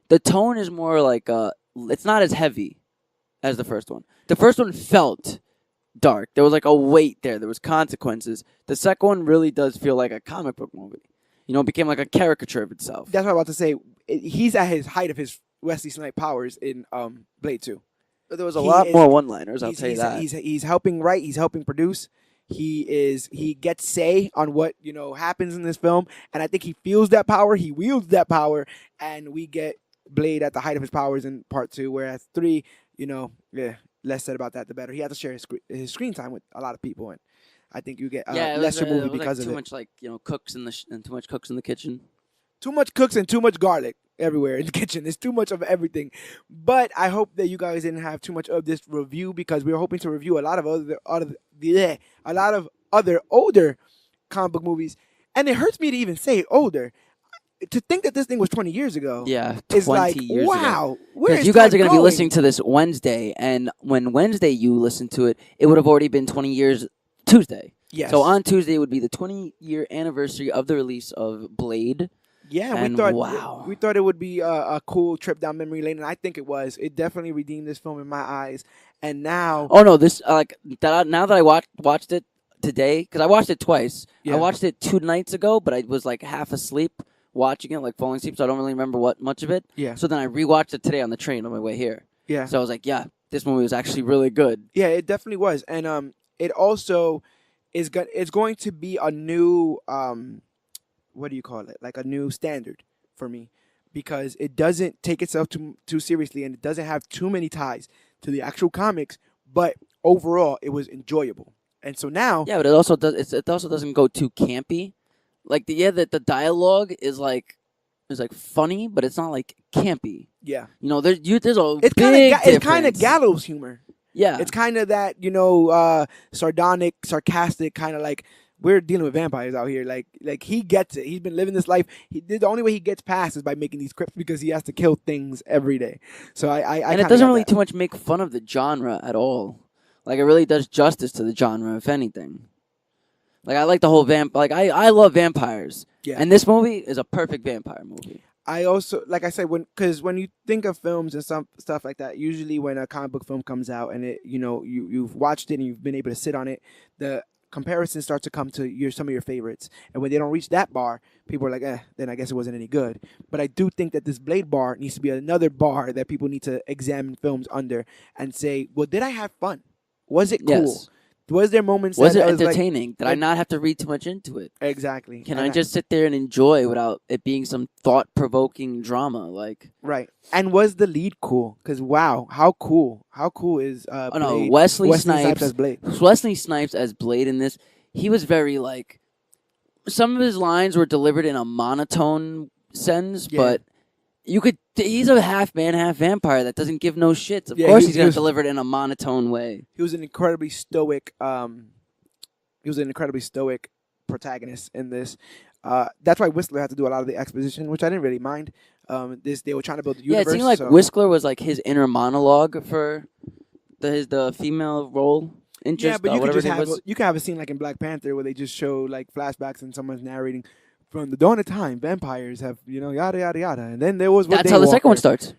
Speaker 2: the tone is more like it's not as heavy as the first one. The first one felt dark. There was like a weight there. There was consequences. The second one really does feel like a comic book movie. It became like a caricature of itself.
Speaker 1: That's what I'm about to say. He's at his height of his Wesley Snipes powers in Blade 2.
Speaker 2: But there was a lot more one-liners, I'll tell you that.
Speaker 1: He's helping write. He's helping produce. He gets say on what happens in this film, and I think he feels that power. He wields that power, and we get Blade at the height of his powers in part 2. Whereas 3, less said about that, the better. He had to share his screen time with a lot of people, and I think you get lesser movie because of it.
Speaker 2: Too much cooks and too much cooks in the kitchen.
Speaker 1: Too much cooks and too much garlic everywhere in the kitchen. There's too much of everything. But I hope that you guys didn't have too much of this review because we were hoping to review a lot of other older comic book movies, and it hurts me to even say older. To think that this thing was 20 years ago,
Speaker 2: yeah,
Speaker 1: 20
Speaker 2: years
Speaker 1: wow,
Speaker 2: ago.
Speaker 1: Where is
Speaker 2: you guys are going to be
Speaker 1: going?
Speaker 2: listening to this Wednesday, and when Wednesday you listen to it, it would have already been 20 years Tuesday.
Speaker 1: Yes.
Speaker 2: So on Tuesday it would be the 20-year anniversary of the release of Blade.
Speaker 1: Yeah,
Speaker 2: and
Speaker 1: we thought it would be a cool trip down memory lane, and I think it was. It definitely redeemed this film in my eyes. And now,
Speaker 2: oh no, this now that I watched it today, because I watched it twice.
Speaker 1: Yeah.
Speaker 2: I watched it 2 nights ago, but I was like half asleep watching it, like falling asleep, so I don't really remember much of it.
Speaker 1: Yeah.
Speaker 2: So then I rewatched it today on the train on my way here.
Speaker 1: Yeah.
Speaker 2: So I was like, yeah, this movie was actually really good.
Speaker 1: Yeah, it definitely was, and it also is it's going to be a new what do you call it? Like a new standard for me, because it doesn't take itself too seriously, and it doesn't have too many ties to the actual comics. But overall, it was enjoyable, and so now,
Speaker 2: yeah, but it also doesn't go too campy. Like the dialogue is like funny, but it's not like campy.
Speaker 1: Yeah,
Speaker 2: there's a
Speaker 1: it's
Speaker 2: big
Speaker 1: it's kind of gallows humor.
Speaker 2: Yeah,
Speaker 1: it's kind of that sardonic, sarcastic kind of like. We're dealing with vampires out here. Like he gets it. He's been living this life. The only way he gets past is by making these scripts because he has to kill things every day. So
Speaker 2: and it doesn't really too much make fun of the genre at all. Like it really does justice to the genre, if anything. Like I like the whole I love vampires. Yeah. And this movie is a perfect vampire movie.
Speaker 1: I also, like I said, because when you think of films and stuff like that, usually when a comic book film comes out and it, you've watched it and you've been able to sit on it, the comparisons start to come to some of your favorites, and when they don't reach that bar, people are like, then I guess it wasn't any good. But I do think that this Blade bar needs to be another bar that people need to examine films under and say, well, did I have fun? Was it cool?
Speaker 2: Yes.
Speaker 1: Was there moments
Speaker 2: Was
Speaker 1: that
Speaker 2: it
Speaker 1: I was
Speaker 2: entertaining? Did I
Speaker 1: like-
Speaker 2: not have to read too much into it?
Speaker 1: Exactly.
Speaker 2: Can
Speaker 1: And
Speaker 2: I just sit there and enjoy without it being some thought-provoking drama? Like,
Speaker 1: right. And was the lead cool? Because wow, how cool is
Speaker 2: oh
Speaker 1: Blade?
Speaker 2: no, Wesley Snipes
Speaker 1: as Blade.
Speaker 2: Wesley Snipes as Blade in this. He was very like. Some of his lines were delivered in a monotone sense,
Speaker 1: Yeah.
Speaker 2: but you could. He's a half man, half vampire that doesn't give no shits. Of
Speaker 1: Yeah,
Speaker 2: course,
Speaker 1: he
Speaker 2: he's gonna
Speaker 1: was-
Speaker 2: deliver it in a monotone way.
Speaker 1: He was an incredibly stoic. He was an incredibly stoic protagonist in this. That's why Whistler had to do a lot of the exposition, which I didn't really mind. They were trying to build the universe.
Speaker 2: Yeah, it seemed like
Speaker 1: so-
Speaker 2: Whistler was like his inner monologue for the female role.
Speaker 1: Yeah, but you could
Speaker 2: whatever
Speaker 1: just
Speaker 2: it
Speaker 1: have
Speaker 2: was.
Speaker 1: you can have a scene like in Black Panther where they just show like flashbacks and someone's narrating from the dawn of time. Vampires have yada yada yada, and then there was what
Speaker 2: That's how the second one starts.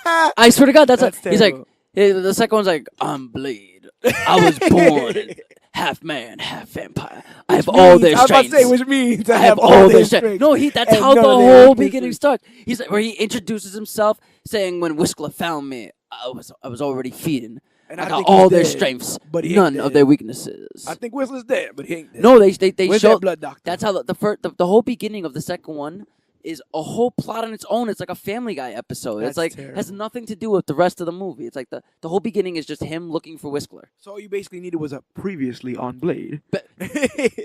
Speaker 2: I swear to God, that's he's like the second one's like, I'm Blade. I was born half man, half vampire. I have all their
Speaker 1: I was about to
Speaker 2: strengths.
Speaker 1: say, which means I
Speaker 2: I
Speaker 1: have
Speaker 2: have all their
Speaker 1: strengths.
Speaker 2: strengths. No, that's
Speaker 1: and
Speaker 2: how the
Speaker 1: none of their
Speaker 2: whole
Speaker 1: weaknesses.
Speaker 2: beginning starts. He's like, where he introduces himself, saying, "When Whistler found me, I was already feeding.
Speaker 1: And
Speaker 2: I
Speaker 1: I
Speaker 2: got
Speaker 1: think he's
Speaker 2: all their
Speaker 1: dead,
Speaker 2: strengths,
Speaker 1: but he ain't
Speaker 2: none
Speaker 1: dead.
Speaker 2: of their weaknesses."
Speaker 1: I think Whistler's dead, but he ain't dead.
Speaker 2: No, they
Speaker 1: Where's
Speaker 2: show
Speaker 1: that blood doctor?
Speaker 2: that's how the whole beginning of the second one is a whole plot on its own. It's like a Family Guy episode.
Speaker 1: That's
Speaker 2: It's like
Speaker 1: terrible.
Speaker 2: has nothing to do with the rest of the movie. It's like the whole beginning is just him looking for Whistler.
Speaker 1: So all you basically needed was a previously on Blade.
Speaker 2: But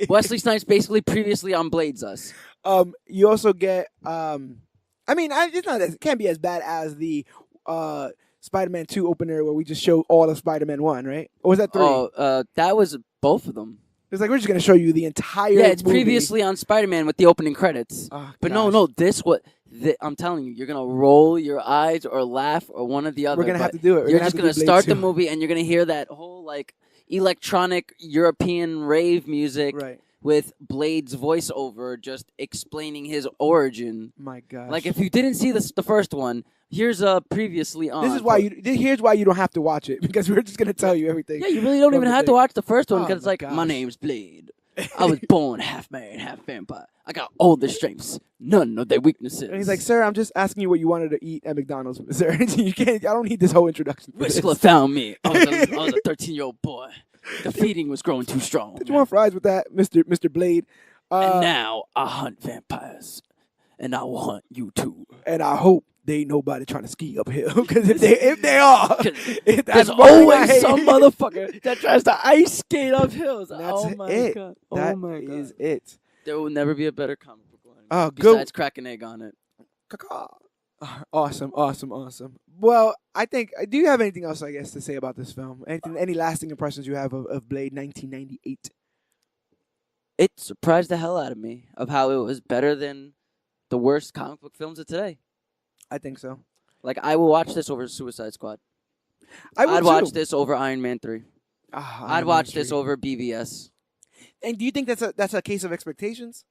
Speaker 2: Wesley Snipes basically previously on Blades us.
Speaker 1: You also get I mean, it can't be as bad as the Spider-Man 2 opener where we just show all of Spider-Man 1, right? Or was that 3?
Speaker 2: Oh, that was both of them.
Speaker 1: It's like we're just gonna show you the entire.
Speaker 2: Yeah, it's
Speaker 1: movie.
Speaker 2: previously on Spider-Man with the opening credits.
Speaker 1: Oh,
Speaker 2: But
Speaker 1: gosh.
Speaker 2: no, I'm telling you, you're gonna roll your eyes or laugh or one or the other.
Speaker 1: We're gonna have
Speaker 2: but
Speaker 1: to do it. We're
Speaker 2: You're
Speaker 1: gonna
Speaker 2: just
Speaker 1: have to
Speaker 2: gonna
Speaker 1: do Blade
Speaker 2: start the
Speaker 1: 2.
Speaker 2: movie and you're gonna hear that whole like electronic European rave music
Speaker 1: Right.
Speaker 2: with Blade's voiceover just explaining his origin.
Speaker 1: My gosh.
Speaker 2: Like if you didn't see the first one, here's previously on.
Speaker 1: This is why here's why you don't have to watch it because we're just gonna tell you everything.
Speaker 2: Yeah, you really don't
Speaker 1: from
Speaker 2: even
Speaker 1: the
Speaker 2: have to
Speaker 1: thing.
Speaker 2: watch the first one
Speaker 1: Oh
Speaker 2: because it's
Speaker 1: my
Speaker 2: like, my
Speaker 1: gosh.
Speaker 2: name's Blade. I was born half man, half vampire. I got all the strengths, none of their weaknesses.
Speaker 1: And he's like, "Sir, I'm just asking you what you wanted to eat at McDonald's, sir. You can't. I don't need this whole introduction." for this.
Speaker 2: Whistler found me. I was a 13-year-old boy. The feeding was growing too strong.
Speaker 1: Did you want fries with that, Mr. Blade?
Speaker 2: And now I hunt vampires, and I will hunt you too.
Speaker 1: And I hope they ain't nobody trying to ski uphill because if they are, that's
Speaker 2: There's
Speaker 1: one thing I
Speaker 2: always
Speaker 1: hate.
Speaker 2: some motherfucker that tries to ice skate up hills.
Speaker 1: That's
Speaker 2: Oh my
Speaker 1: it.
Speaker 2: god!
Speaker 1: That
Speaker 2: Oh my god!
Speaker 1: is it.
Speaker 2: There will never be a better comic book line.
Speaker 1: Oh, good.
Speaker 2: Besides crack an egg on it.
Speaker 1: Caw-caw. Awesome. Well, I think. Do you have anything else, I guess, to say about this film? Any lasting impressions you have of Blade 1998?
Speaker 2: It surprised the hell out of me of how it was better than the worst comic book films of today.
Speaker 1: I think so.
Speaker 2: Like I will watch this over Suicide Squad.
Speaker 1: I'd
Speaker 2: watch this over Iron Man 3.
Speaker 1: Ah,
Speaker 2: I'd watch this over BVS.
Speaker 1: And do you think that's a case of expectations?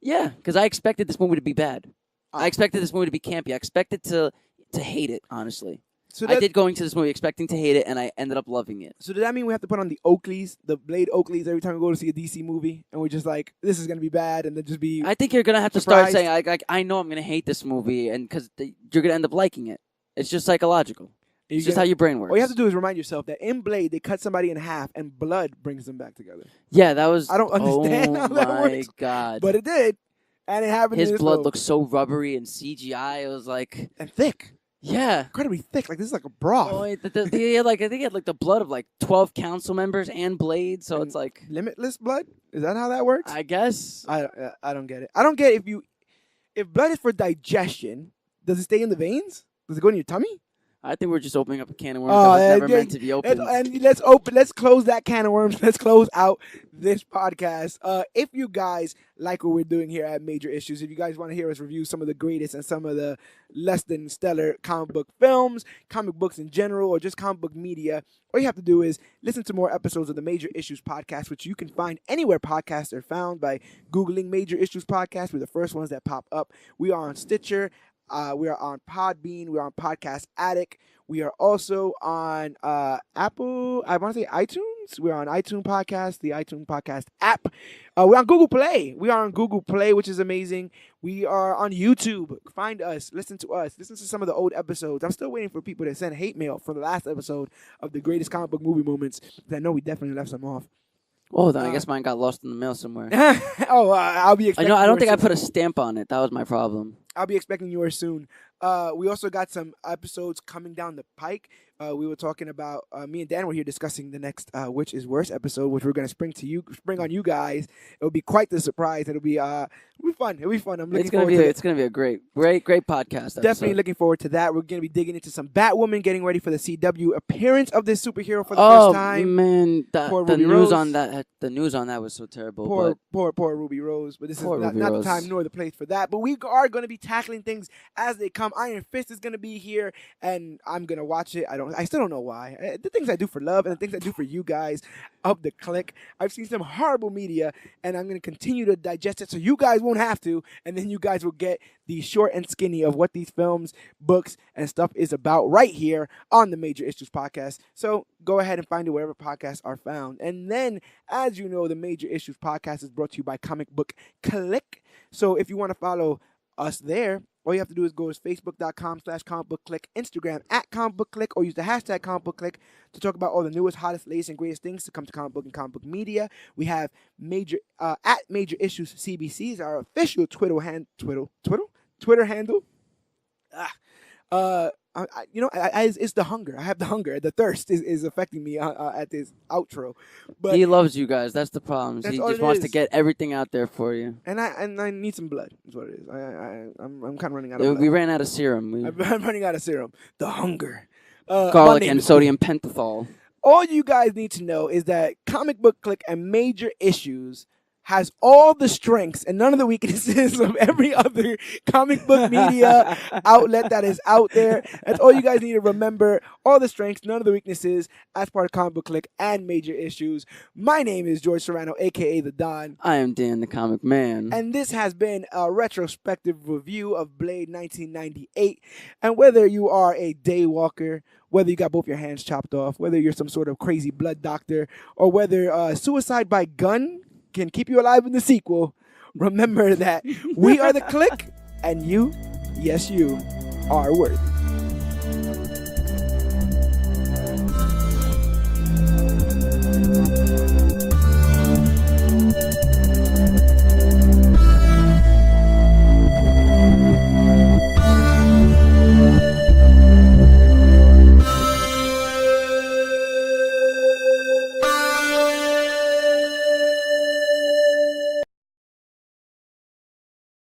Speaker 2: Yeah, because I expected this movie to be bad.
Speaker 1: Ah.
Speaker 2: I expected this movie to be campy. I expected to hate it, honestly.
Speaker 1: So
Speaker 2: I did going to this movie expecting to hate it, and I ended up loving it.
Speaker 1: So does that mean we have to put on the Oakleys, the Blade Oakleys, every time we go to see a DC movie, and we're just like, this is gonna be bad, and then just be?
Speaker 2: I think you're gonna have to start
Speaker 1: Surprised?
Speaker 2: saying, I know I'm gonna hate this movie, and because you're gonna end up liking it. It's just psychological. It's just how your brain works.
Speaker 1: All you have to do is remind yourself that in Blade they cut somebody in half, and blood brings them back together.
Speaker 2: Yeah, that was.
Speaker 1: I don't understand
Speaker 2: Oh
Speaker 1: how that
Speaker 2: my
Speaker 1: works,
Speaker 2: god!
Speaker 1: But it did, and it happened.
Speaker 2: His
Speaker 1: in this
Speaker 2: blood
Speaker 1: film.
Speaker 2: looks so rubbery and CGI. It was like,
Speaker 1: and thick,
Speaker 2: yeah.
Speaker 1: incredibly thick. Like this is like a broth.
Speaker 2: Oh, he had I think he had like the blood of like 12 council members and Blade. So
Speaker 1: And
Speaker 2: it's like,
Speaker 1: limitless blood. Is that how that works?
Speaker 2: I guess.
Speaker 1: I don't get it. I don't get if blood is for digestion. Does it stay in the veins? Does it go in your tummy?
Speaker 2: I think we're just opening up a can of worms
Speaker 1: Oh,
Speaker 2: that was
Speaker 1: yeah,
Speaker 2: never
Speaker 1: yeah,
Speaker 2: meant to be opened.
Speaker 1: And let's close that can of worms. Let's close out this podcast. If you guys like what we're doing here at Major Issues, if you guys want to hear us review some of the greatest and some of the less than stellar comic book films, comic books in general, or just comic book media, all you have to do is listen to more episodes of the Major Issues podcast, which you can find anywhere podcasts are found by Googling Major Issues podcast. We're the first ones that pop up. We are on Stitcher. We are on Podbean. We are on Podcast Addict. We are also on Apple. I want to say iTunes. iTunes. We're on iTunes Podcast, the iTunes Podcast app. We're on Google Play. We are on Google Play, which is amazing. We are on YouTube. Find us. Listen to us. Listen to some of the old episodes. I'm still waiting for people to send hate mail for the last episode of the greatest comic book movie moments. I know we definitely left some off.
Speaker 2: Oh, then I guess mine got lost in the mail somewhere.
Speaker 1: I'll be expecting
Speaker 2: I don't think I
Speaker 1: soon.
Speaker 2: put a stamp on it. That was my problem.
Speaker 1: I'll be expecting yours soon. We also got some episodes coming down the pike. We were talking about me and Dan were here discussing the next Which Is Worse episode, which we're gonna spring on you guys. It'll be quite the surprise. It'll be fun. It'll be fun. I'm looking forward to it.
Speaker 2: It's gonna be a great podcast.
Speaker 1: Definitely looking forward to that. We're gonna be digging into some Batwoman, getting ready for the CW appearance of this superhero for the first time.
Speaker 2: Oh man, the news
Speaker 1: Rose.
Speaker 2: on that was so terrible.
Speaker 1: Poor Ruby Rose. But this is not the
Speaker 2: Rose.
Speaker 1: time nor the place for that. But we are going to be tackling things as they come. Iron Fist is going to be here, and I'm going to watch it. I still don't know why. The things I do for love and the things I do for you guys of the clique. I've seen some horrible media, and I'm going to continue to digest it so you guys won't have to, and then you guys will get the short and skinny of what these films, books, and stuff is about right here on the Major Issues Podcast. So go ahead and find it wherever podcasts are found. And then, as you know, the Major Issues Podcast is brought to you by ComicBook Clique. So if you want to follow us there, all you have to do is go to facebook.com/comicbookclique, Instagram @comicbookclique, or use the hashtag comicbookclique to talk about all the newest, hottest, latest, and greatest things to come to comic book and comic book media. We have Major Issues CBC is our official Twitter handle. It's the hunger. I have the hunger. The thirst is affecting me at this outro. But
Speaker 2: he loves you guys. That's the problem. He just wants to get everything out there for you.
Speaker 1: And I need some blood. Is what it is. I'm kind of running out of blood.
Speaker 2: We ran out of serum.
Speaker 1: I'm running out of serum. The hunger.
Speaker 2: Garlic and sodium pentothal.
Speaker 1: All you guys need to know is that Comic Book Clique and Major Issues has all the strengths and none of the weaknesses of every other comic book media outlet that is out there. That's all you guys need to remember. All the strengths, none of the weaknesses as part of Comic Book Clique and Major Issues. My name is George Serrano, a.k.a. The Don.
Speaker 2: I am Dan the Comic Man.
Speaker 1: And this has been a retrospective review of Blade 1998. And whether you are a daywalker, whether you got both your hands chopped off, whether you're some sort of crazy blood doctor, or whether suicide by gun can keep you alive in the sequel, remember that we are the clique, and you, yes you, are worthy.